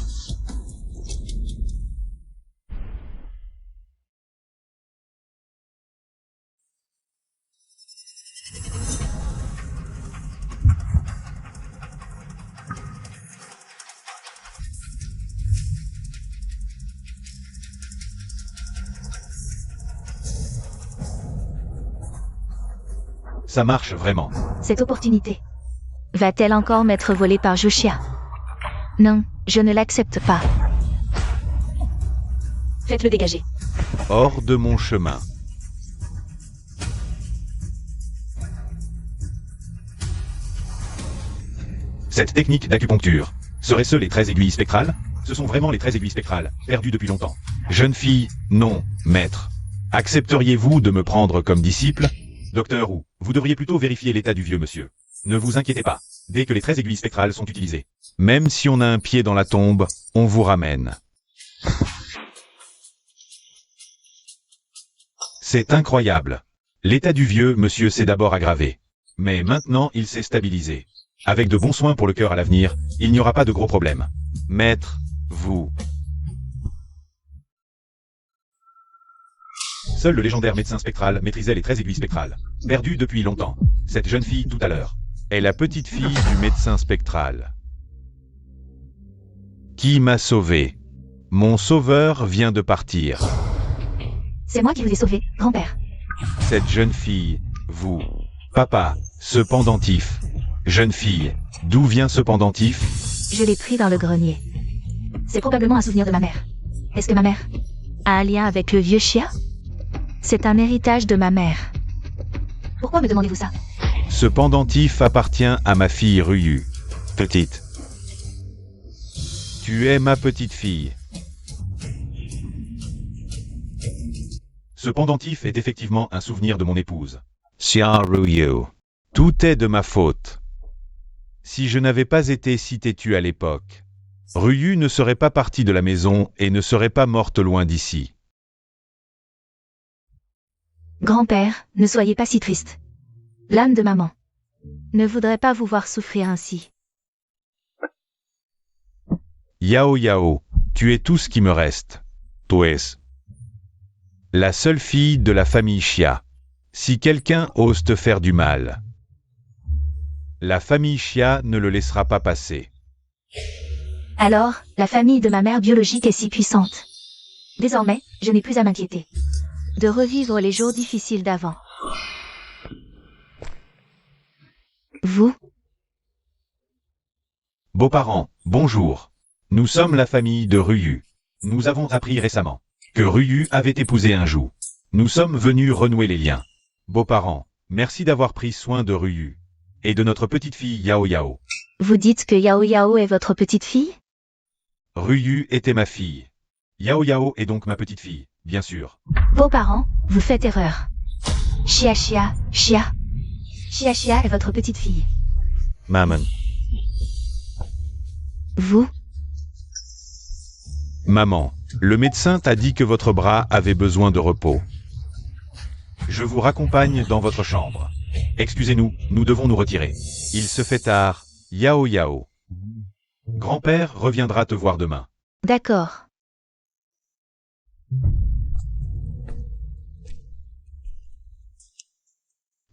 Ça marche vraiment. Cette opportunité va-t-elle encore m'être volée par Joshia? Non, je ne l'accepte pas. Faites-le dégager. Hors de mon chemin. Cette technique d'acupuncture, serait-ce les 13 aiguilles spectrales? Ce sont vraiment les 13 aiguilles spectrales, perdues depuis longtemps. Jeune fille, non, maître. Accepteriez-vous de me prendre comme disciple? Docteur Wu, vous devriez plutôt vérifier l'état du vieux monsieur. Ne vous inquiétez pas, dès que les 13 aiguilles spectrales sont utilisées. Même si on a un pied dans la tombe, on vous ramène. C'est incroyable. L'état du vieux monsieur s'est d'abord aggravé. Mais maintenant il s'est stabilisé. Avec de bons soins pour le cœur à l'avenir, il n'y aura pas de gros problèmes. Maître, vous... Seul le légendaire médecin spectral maîtrisait les 13 aiguilles spectrales, perdues depuis longtemps. Cette jeune fille tout à l'heure est la petite fille du médecin spectral. Qui m'a sauvé? Mon sauveur vient de partir. C'est moi qui vous ai sauvé, grand-père. Cette jeune fille, vous... Papa, ce pendentif. Jeune fille, d'où vient ce pendentif? Je l'ai pris dans le grenier. C'est probablement un souvenir de ma mère. Est-ce que ma mère a un lien avec le vieux Chia? C'est un héritage de ma mère. Pourquoi me demandez-vous ça? Ce pendentif appartient à ma fille Ryu. Petite. Tu es ma petite fille. Ce pendentif est effectivement un souvenir de mon épouse. Xia Ryu. Tout est de ma faute. Si je n'avais pas été si têtu à l'époque, Ryu ne serait pas partie de la maison et ne serait pas morte loin d'ici. Grand-père, ne soyez pas si triste. L'âme de maman ne voudrait pas vous voir souffrir ainsi. Yao Yao, tu es tout ce qui me reste. Toes. La seule fille de la famille Chia. Si quelqu'un ose te faire du mal, la famille Chia ne le laissera pas passer. Alors, la famille de ma mère biologique est si puissante. Désormais, je n'ai plus à m'inquiéter de revivre les jours difficiles d'avant. Vous? Beaux-parents, bonjour. Nous sommes la famille de Ryu. Nous avons appris récemment que Ryu avait épousé un Jou. Nous sommes venus renouer les liens. Beaux-parents, merci d'avoir pris soin de Ryu et de notre petite fille Yao Yao. Vous dites que Yao Yao est votre petite fille? Ryu était ma fille. Yao Yao est donc ma petite fille, bien sûr. Vos parents, vous faites erreur. Chia Chia, Chia. Chia Chia est votre petite fille. Maman. Vous? Maman, le médecin t'a dit que votre bras avait besoin de repos. Je vous raccompagne dans votre chambre. Excusez-nous, nous devons nous retirer. Il se fait tard. Yao Yao. Grand-père reviendra te voir demain. D'accord.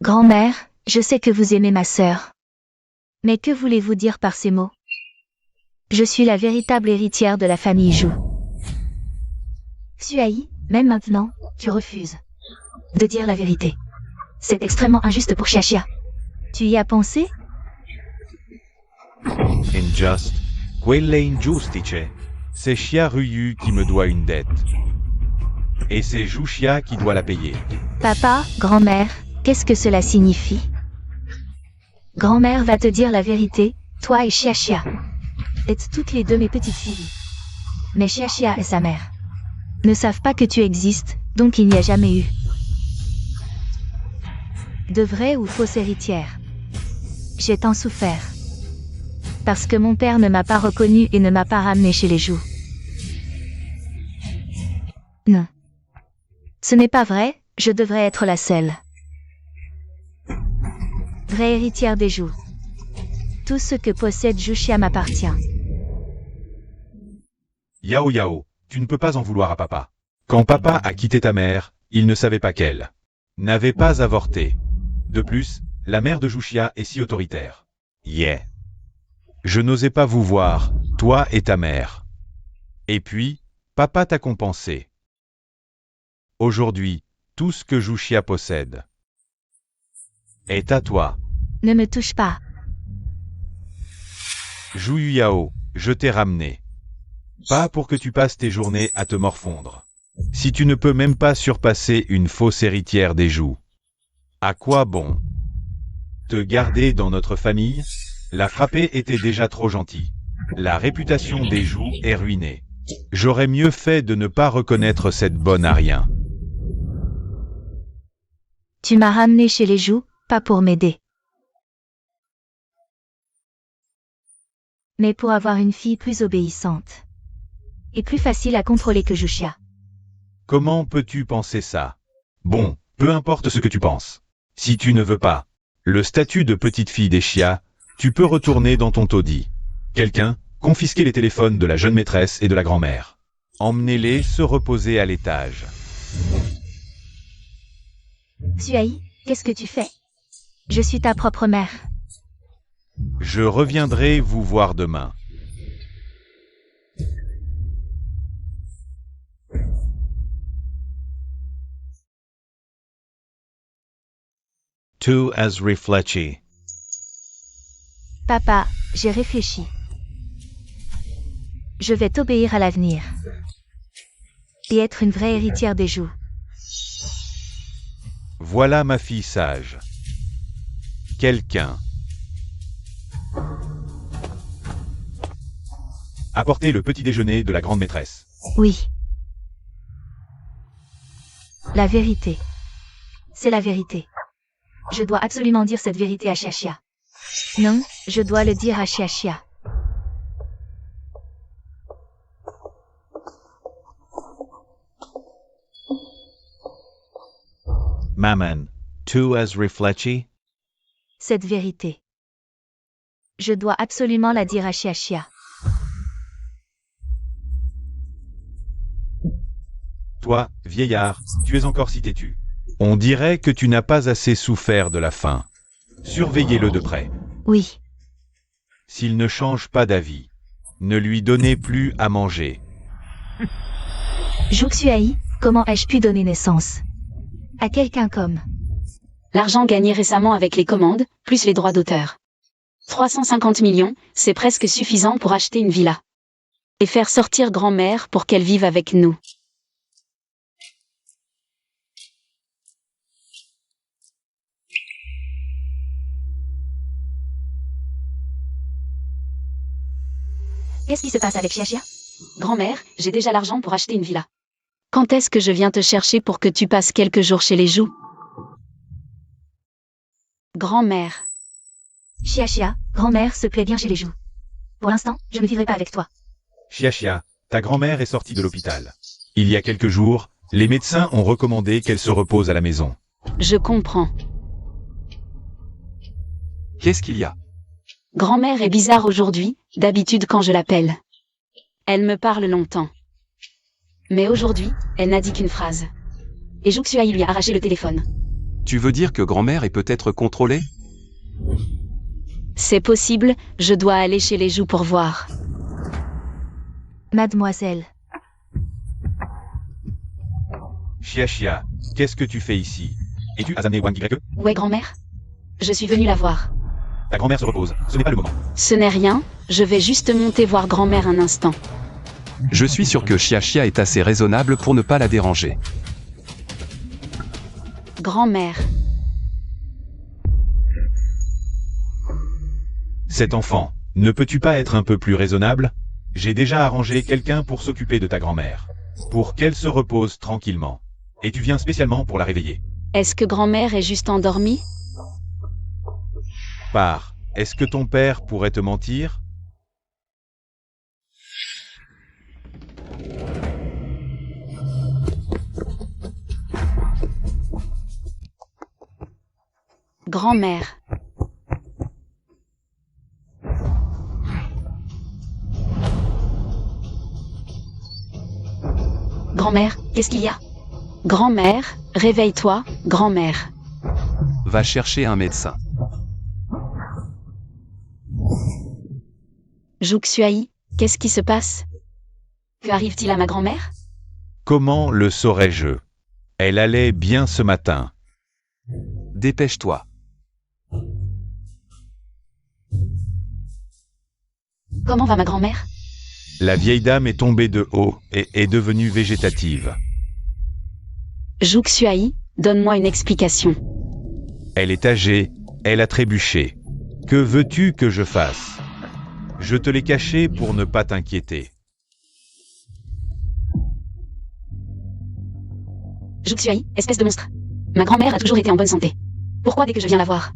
Grand-mère, je sais que vous aimez ma sœur. Mais que voulez-vous dire par ces mots? Je suis la véritable héritière de la famille Jou. Xuai, même maintenant, tu refuses de dire la vérité. C'est extrêmement injuste pour Chia Chia. Tu y as pensé? Injuste. Quelle injustice. C'est Chia Ryu qui me doit une dette. Et c'est Jou Chia qui doit la payer. Papa, grand-mère, qu'est-ce que cela signifie? Grand-mère va te dire la vérité, toi et Chia Chia. Êtes toutes les deux mes petites filles. Mais Chia Chia et sa mère ne savent pas que tu existes, donc il n'y a jamais eu de vraie ou fausse héritière. J'ai tant souffert. Parce que mon père ne m'a pas reconnu et ne m'a pas ramené chez les Jou. Non. Ce n'est pas vrai, je devrais être la seule vraie héritière des Jou. Tout ce que possède Jou Chia m'appartient. Yao Yao, tu ne peux pas en vouloir à papa. Quand papa a quitté ta mère, il ne savait pas qu'elle n'avait pas avorté. De plus, la mère de Jou Chia est si autoritaire. Yeah. Je n'osais pas vous voir, toi et ta mère. Et puis, papa t'a compensé. Aujourd'hui, tout ce que Jou Chia possède est à toi. Ne me touche pas. Jou Yao, je t'ai ramené. Pas pour que tu passes tes journées à te morfondre. Si tu ne peux même pas surpasser une fausse héritière des Jou, à quoi bon te garder dans notre famille? La frapper était déjà trop gentil. La réputation des Jou est ruinée. J'aurais mieux fait de ne pas reconnaître cette bonne à rien. Tu m'as ramené chez les Jou, pas pour m'aider, mais pour avoir une fille plus obéissante et plus facile à contrôler que Jou Chia. Comment peux-tu penser ça? Bon, peu importe ce que tu penses. Si tu ne veux pas le statut de petite fille des Chia, tu peux retourner dans ton taudis. Quelqu'un, confisquer les téléphones de la jeune maîtresse et de la grand-mère. Emmenez-les se reposer à l'étage. Xuai, qu'est-ce que tu fais? Je suis ta propre mère. Je reviendrai vous voir demain. tu as réfléchi. Papa, j'ai réfléchi. Je vais t'obéir à l'avenir. Et être une vraie héritière des joues. Voilà ma fille sage. Quelqu'un. Apportez le petit déjeuner de la grande maîtresse. Oui. La vérité. C'est la vérité. Je dois absolument dire cette vérité à Xiaxia. Non, je dois le dire à Xiaxia. Maman, tu as réfléchi? Cette vérité. Je dois absolument la dire à Xiaxia. Toi, vieillard, tu es encore si têtu. On dirait que tu n'as pas assez souffert de la faim. Surveillez-le de près. Oui. S'il ne change pas d'avis, ne lui donnez plus à manger. Jouxuaï, comment ai-je pu donner naissance à quelqu'un comme... L'argent gagné récemment avec les commandes, plus les droits d'auteur. 350 millions, c'est presque suffisant pour acheter une villa. Et faire sortir grand-mère pour qu'elle vive avec nous. Qu'est-ce qui se passe avec Xiaxia? Grand-mère, j'ai déjà l'argent pour acheter une villa. Quand est-ce que je viens te chercher pour que tu passes quelques jours chez les joues? Grand-mère. Xiaxia, grand-mère se plaît bien chez les joues. Pour l'instant, je ne vivrai pas avec toi. Xiaxia, ta grand-mère est sortie de l'hôpital. Il y a quelques jours, les médecins ont recommandé qu'elle se repose à la maison. Je comprends. Qu'est-ce qu'il y a? Grand-mère est bizarre aujourd'hui, d'habitude quand je l'appelle. Elle me parle longtemps. Mais aujourd'hui, elle n'a dit qu'une phrase. Et Jouxuaï lui a arraché le téléphone. Tu veux dire que grand-mère est peut-être contrôlée? C'est possible, je dois aller chez les joues pour voir. Mademoiselle. Xiaxia, qu'est-ce que tu fais ici? Es-tu amené Wang Y? Ouais, grand-mère? Je suis venue la voir. Ta grand-mère se repose, ce n'est pas le moment. Ce n'est rien, je vais juste monter voir grand-mère un instant. Je suis sûr que Xiaxia est assez raisonnable pour ne pas la déranger. Grand-mère. Cet enfant, ne peux-tu pas être un peu plus raisonnable? J'ai déjà arrangé quelqu'un pour s'occuper de ta grand-mère. Pour qu'elle se repose tranquillement. Et tu viens spécialement pour la réveiller. Est-ce que grand-mère est juste endormie? Pars, est-ce que ton père pourrait te mentir? Grand-mère. Grand-mère, qu'est-ce qu'il y a? Grand-mère, réveille-toi, grand-mère. Va chercher un médecin. Jouxuaï, qu'est-ce qui se passe? Que arrive-t-il à ma grand-mère? Comment le saurais-je? Elle allait bien ce matin. Dépêche-toi. Comment va ma grand-mère? La vieille dame est tombée de haut et est devenue végétative. Jouxuaï, donne-moi une explication. Elle est âgée, elle a trébuché. Que veux-tu que je fasse? Je te l'ai caché pour ne pas t'inquiéter. Jouxuaï, espèce de monstre. Ma grand-mère a toujours été en bonne santé. Pourquoi dès que je viens la voir,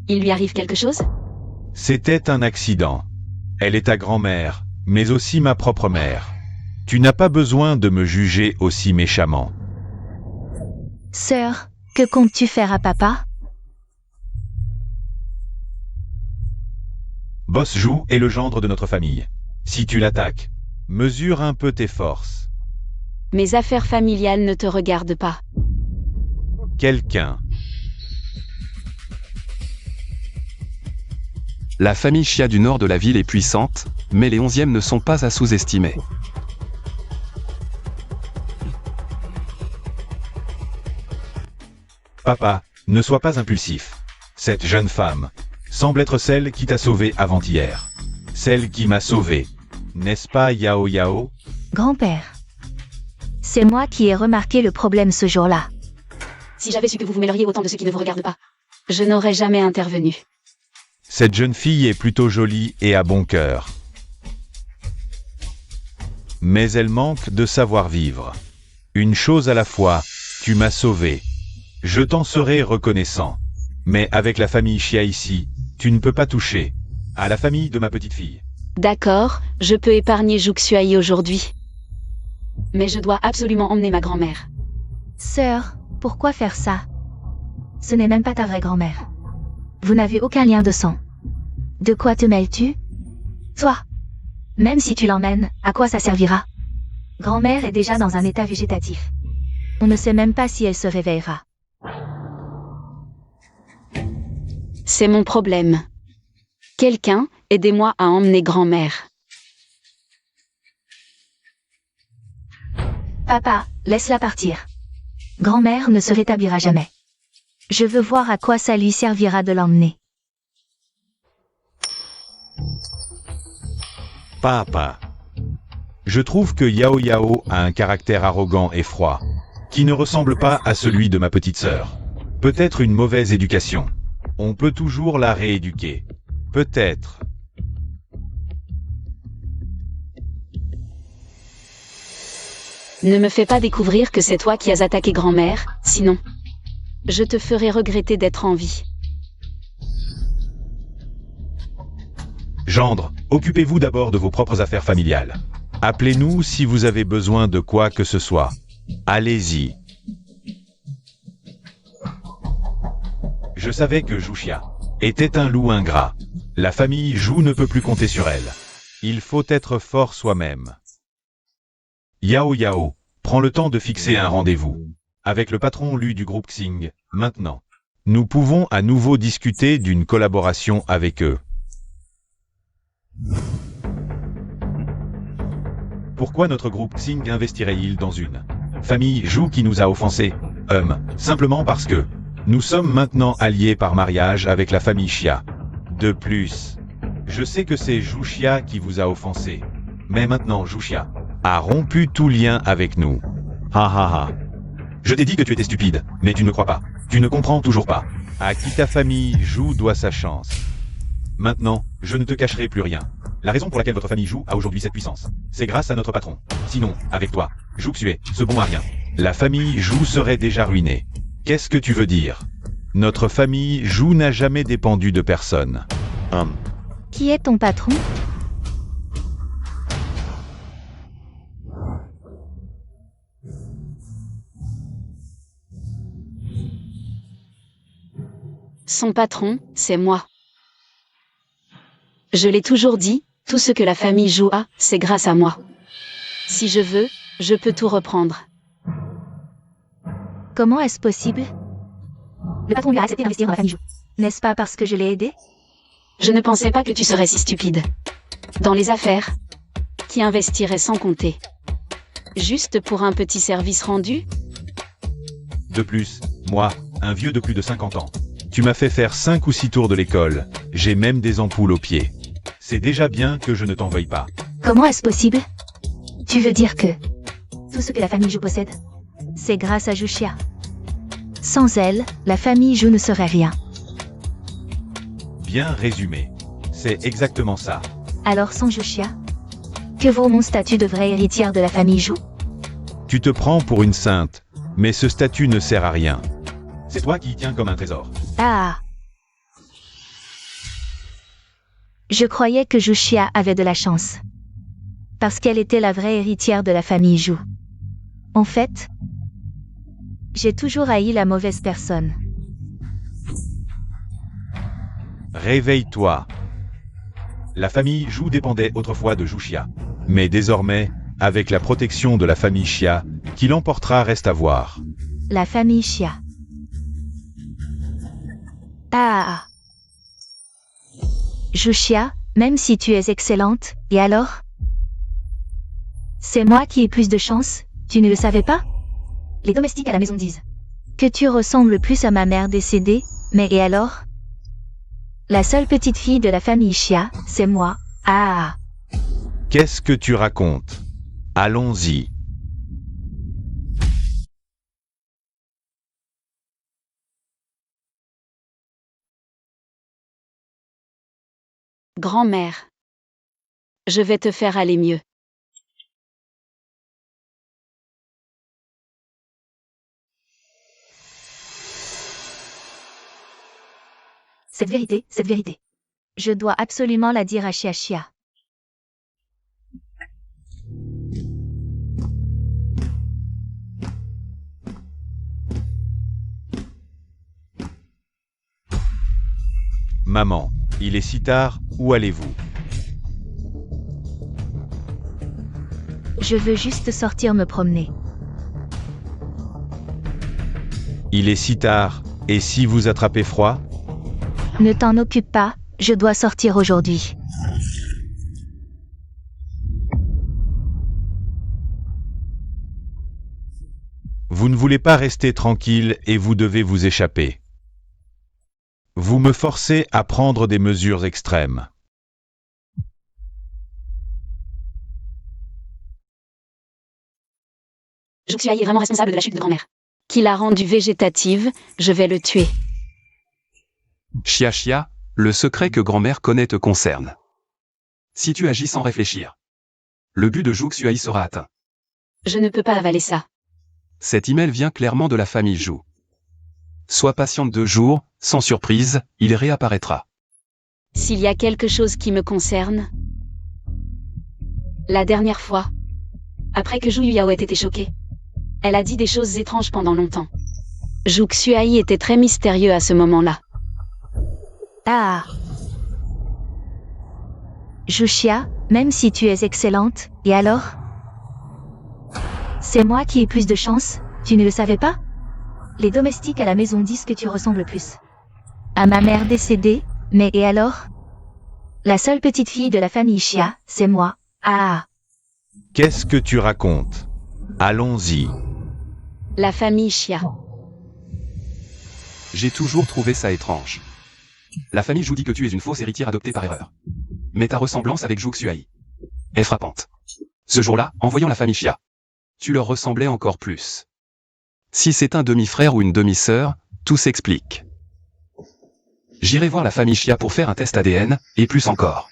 il lui arrive quelque chose? C'était un accident. Elle est ta grand-mère, mais aussi ma propre mère. Tu n'as pas besoin de me juger aussi méchamment. Sœur, que comptes-tu faire à papa? Boss Jou est le gendre de notre famille. Si tu l'attaques, mesure un peu tes forces. Mes affaires familiales ne te regardent pas. Quelqu'un. La famille Xia du nord de la ville est puissante, mais les 11e ne sont pas à sous-estimer. Papa, ne sois pas impulsif. Cette jeune femme semble être celle qui t'a sauvé avant-hier. Celle qui m'a sauvé. N'est-ce pas, Yao Yao? Grand-père. C'est moi qui ai remarqué le problème ce jour-là. Si j'avais su que vous vous mêleriez autant de ce qui ne vous regarde pas, je n'aurais jamais intervenu. Cette jeune fille est plutôt jolie et a bon cœur. Mais elle manque de savoir-vivre. Une chose à la fois, tu m'as sauvé. Je t'en serai reconnaissant. Mais avec la famille Chia ici, tu ne peux pas toucher à la famille de ma petite fille. D'accord, je peux épargner Juxuai aujourd'hui. Mais je dois absolument emmener ma grand-mère. Sœur, pourquoi faire ça? Ce n'est même pas ta vraie grand-mère. Vous n'avez aucun lien de sang. De quoi te mêles-tu? Toi. Même si tu l'emmènes, à quoi ça servira? Grand-mère est déjà dans un état végétatif. On ne sait même pas si elle se réveillera. C'est mon problème. Quelqu'un, aidez-moi à emmener grand-mère. Papa, laisse-la partir. Grand-mère ne se rétablira jamais. Je veux voir à quoi ça lui servira de l'emmener. Papa. Je trouve que Yao Yao a un caractère arrogant et froid, qui ne ressemble pas à celui de ma petite sœur. Peut-être une mauvaise éducation. On peut toujours la rééduquer. Peut-être. Ne me fais pas découvrir que c'est toi qui as attaqué grand-mère, sinon, je te ferai regretter d'être en vie. Gendre, occupez-vous d'abord de vos propres affaires familiales. Appelez-nous si vous avez besoin de quoi que ce soit. Allez-y. Je savais que Juxia était un loup ingrat. La famille Zhu ne peut plus compter sur elle. Il faut être fort soi-même. Yao Yao, prends le temps de fixer un rendez-vous avec le patron Lu du groupe Xing, maintenant. Nous pouvons à nouveau discuter d'une collaboration avec eux. Pourquoi notre groupe Xing investirait-il dans une famille Zhu qui nous a offensés? Simplement parce que nous sommes maintenant alliés par mariage avec la famille Xia. De plus, je sais que c'est Juxia qui vous a offensé. Mais maintenant Juxia a rompu tout lien avec nous. Ha ha ha. Je t'ai dit que tu étais stupide, mais tu ne crois pas. Tu ne comprends toujours pas. À qui ta famille Zhu doit sa chance. Maintenant, je ne te cacherai plus rien. La raison pour laquelle votre famille Zhu a aujourd'hui cette puissance, c'est grâce à notre patron. Sinon, avec toi, Juxue, ce bon à rien, la famille Zhu serait déjà ruinée. Qu'est-ce que tu veux dire? Notre famille Zhu n'a jamais dépendu de personne. Qui est ton patron? Son patron, c'est moi. Je l'ai toujours dit, tout ce que la famille Zhu a, c'est grâce à moi. Si je veux, je peux tout reprendre. Comment est-ce possible? Le patron lui a accepté d'investir dans la famille Zhu. N'est-ce pas parce que je l'ai aidé? Je ne pensais pas que tu serais si stupide. Dans les affaires, qui investirait sans compter. Juste pour un petit service rendu? De plus, moi, un vieux de plus de 50 ans. Tu m'as fait faire 5 ou 6 tours de l'école, j'ai même des ampoules aux pieds. C'est déjà bien que je ne t'en veuille pas. Comment est-ce possible? Tu veux dire que tout ce que la famille Zhu possède, c'est grâce à Juxia. Sans elle, la famille Zhu ne serait rien. Bien résumé. C'est exactement ça. Alors sans Juxia, que vaut mon statut de vraie héritière de la famille Zhu? Tu te prends pour une sainte, mais ce statut ne sert à rien. C'est toi qui y tiens comme un trésor. Ah! Je croyais que Juxia avait de la chance. Parce qu'elle était la vraie héritière de la famille Zhu. En fait, j'ai toujours haï la mauvaise personne. Réveille-toi. La famille Zhu dépendait autrefois de Juxia. Mais désormais, avec la protection de la famille Xia, qui l'emportera reste à voir. La famille Xia. Ah! Juxia, même si tu es excellente, et alors? C'est moi qui ai plus de chance, tu ne le savais pas? Les domestiques à la maison disent que tu ressembles plus à ma mère décédée, mais et alors? La seule petite fille de la famille Chia, c'est moi. Ah. Qu'est-ce que tu racontes? Allons-y. Grand-mère. Je vais te faire aller mieux. Cette vérité. Je dois absolument la dire à Chia Chia. Maman, il est si tard, où allez-vous? Je veux juste sortir me promener. Il est si tard, et si vous attrapez froid? Ne t'en occupe pas, je dois sortir aujourd'hui. Vous ne voulez pas rester tranquille et vous devez vous échapper. Vous me forcez à prendre des mesures extrêmes. Juxiai est vraiment responsable de la chute de grand-mère. Qui l'a rendue végétative, je vais le tuer. Chia Chia, le secret que grand-mère connaît te concerne. Si tu agis sans réfléchir, le but de Juxiai sera atteint. Je ne peux pas avaler ça. Cet email vient clairement de la famille Zhu. Sois patiente 2 jours, sans surprise, il réapparaîtra. S'il y a quelque chose qui me concerne... La dernière fois, après que Zhu Yuyao ait été choquée, elle a dit des choses étranges pendant longtemps. Zhu Xuai était très mystérieux à ce moment-là. Ah. Juxia, même si tu es excellente, et alors? C'est moi qui ai plus de chance, tu ne le savais pas? Les domestiques à la maison disent que tu ressembles plus à ma mère décédée, mais et alors? La seule petite fille de la famille Chia, c'est moi. Ah. Qu'est-ce que tu racontes? Allons-y. La famille Chia. J'ai toujours trouvé ça étrange. La famille Zhu dit que tu es une fausse héritière adoptée par erreur. Mais ta ressemblance avec Zhu Xuai est frappante. Ce jour-là, en voyant la famille Chia, tu leur ressemblais encore plus. Si c'est un demi-frère ou une demi-sœur, tout s'explique. J'irai voir la famille Chia pour faire un test ADN, et plus encore.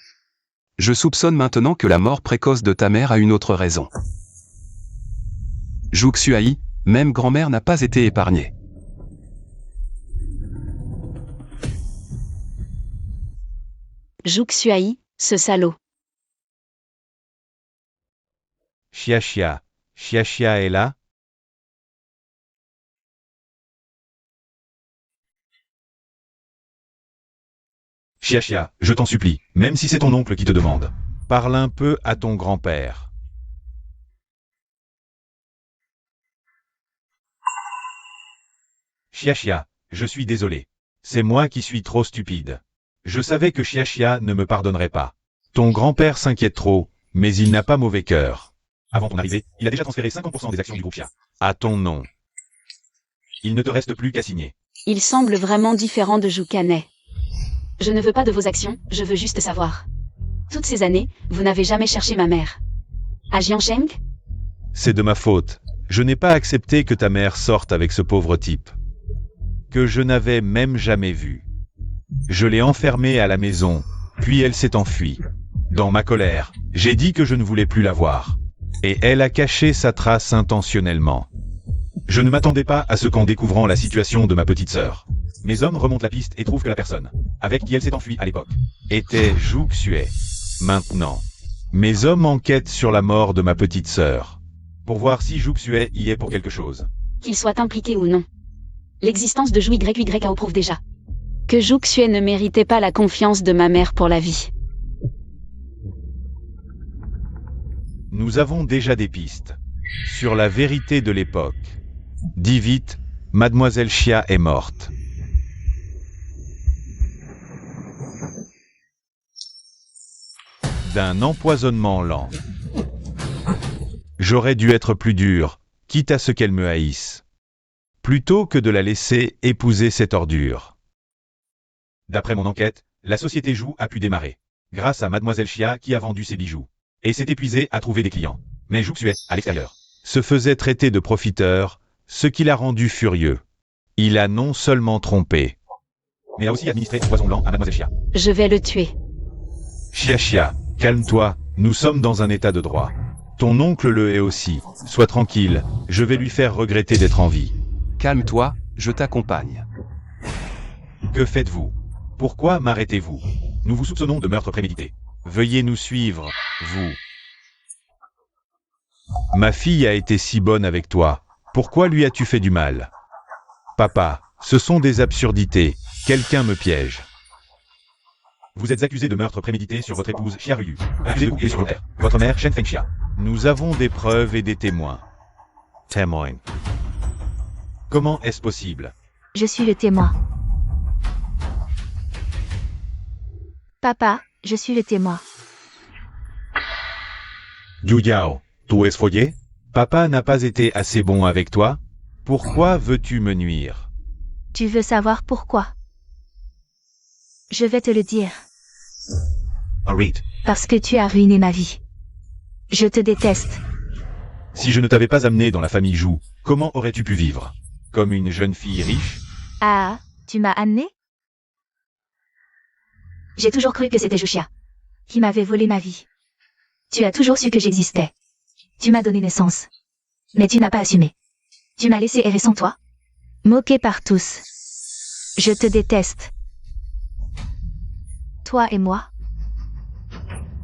Je soupçonne maintenant que la mort précoce de ta mère a une autre raison. Zhu Xuai, même grand-mère n'a pas été épargnée. Zhu Xuai, ce salaud. Chia Chia. Chia Chia est là? Chia Chia, je t'en supplie, même si c'est ton oncle qui te demande. Parle un peu à ton grand-père. Chia Chia, je suis désolé. C'est moi qui suis trop stupide. Je savais que Chia Chia ne me pardonnerait pas. Ton grand-père s'inquiète trop, mais il n'a pas mauvais cœur. Avant ton arrivée, il a déjà transféré 50% des actions du groupe Chia. À ton nom. Il ne te reste plus qu'à signer. Il semble vraiment différent de Zhu Kanai. Je ne veux pas de vos actions, je veux juste savoir. Toutes ces années, vous n'avez jamais cherché ma mère. À Jiansheng? C'est de ma faute. Je n'ai pas accepté que ta mère sorte avec ce pauvre type. Que je n'avais même jamais vu. Je l'ai enfermée à la maison, puis elle s'est enfuie. Dans ma colère, j'ai dit que je ne voulais plus la voir. Et elle a caché sa trace intentionnellement. Je ne m'attendais pas à ce qu'en découvrant la situation de ma petite sœur, mes hommes remontent la piste et trouvent que la personne, avec qui elle s'est enfuie à l'époque, était Zhu Xuai. Maintenant, mes hommes enquêtent sur la mort de ma petite sœur. pour voir si Zhu Xuai y est pour quelque chose. Qu'il soit impliqué ou non. L'existence de Zhu YYAO prouve déjà que Zhu Xuai ne méritait pas la confiance de ma mère pour la vie. Nous avons déjà des pistes sur la vérité de l'époque. Dis vite, Mademoiselle Chia est morte. D'un empoisonnement lent. J'aurais dû être plus dur, quitte à ce qu'elle me haïsse, plutôt que de la laisser épouser cette ordure. D'après mon enquête, la société Jou a pu démarrer. Grâce à Mademoiselle Chia qui a vendu ses bijoux. Et s'est épuisée à trouver des clients. Mais Jouxue, à l'extérieur, Se faisait traiter de profiteur, ce qui l'a rendu furieux. Il a non seulement trompé. mais a aussi administré un poison blanc à Mademoiselle Chia. Je vais le tuer. Chia, calme-toi, nous sommes dans un état de droit. Ton oncle le est aussi. Sois tranquille, je vais lui faire regretter d'être en vie. Calme-toi, je t'accompagne. Que faites-vous? Pourquoi m'arrêtez-vous? Nous vous soupçonnons de meurtre prémédité. Veuillez nous suivre, vous. Ma fille a été si bonne avec toi. Pourquoi lui as-tu fait du mal? Papa, ce sont des absurdités. Quelqu'un me piège. Vous êtes accusé de meurtre prémédité sur votre épouse Chia Ruyu. Accusez-vous et sur votre mère Shen Fengxia. Nous avons des preuves et des témoins. Témoin. Comment est-ce possible? Je suis le témoin. Papa, je suis le témoin. Yu Yao, tu es follé? Papa n'a pas été assez bon avec toi? Pourquoi veux-tu me nuire? Tu veux savoir pourquoi? Je vais te le dire. Read. Parce que tu as ruiné ma vie. Je te déteste. Si je ne t'avais pas amené dans la famille Jou, comment aurais-tu pu vivre? Comme une jeune fille riche? Ah, tu m'as amené? J'ai toujours cru que c'était Juxia qui m'avait volé ma vie. Tu as toujours su que j'existais. Tu m'as donné naissance. Mais tu n'as pas assumé. Tu m'as laissé errer sans toi. Moqué par tous. Je te déteste. Toi et moi.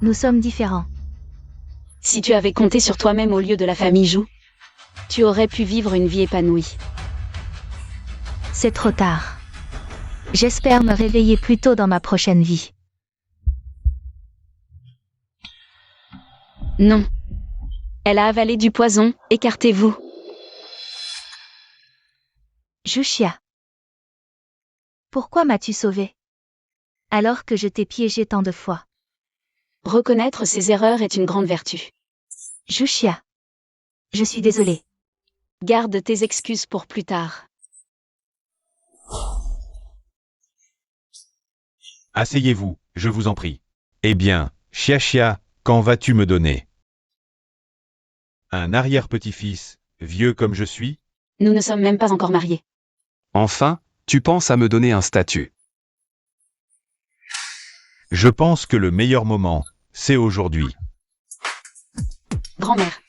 Nous sommes différents. Si tu avais compté sur toi-même au lieu de la famille Jou, tu aurais pu vivre une vie épanouie. C'est trop tard. J'espère me réveiller plus tôt dans ma prochaine vie. Non. Elle a avalé du poison, écartez-vous. Juxia. Pourquoi m'as-tu sauvé? Alors que je t'ai piégé tant de fois. Reconnaître ses erreurs est une grande vertu. Juxia. Je suis désolée. Garde tes excuses pour plus tard. Asseyez-vous, je vous en prie. Eh bien, Chia, quand vas-tu me donner? Un arrière-petit-fils, vieux comme je suis? Nous ne sommes même pas encore mariés. Enfin, tu penses à me donner un statut. Je pense que le meilleur moment, c'est aujourd'hui. Grand-mère,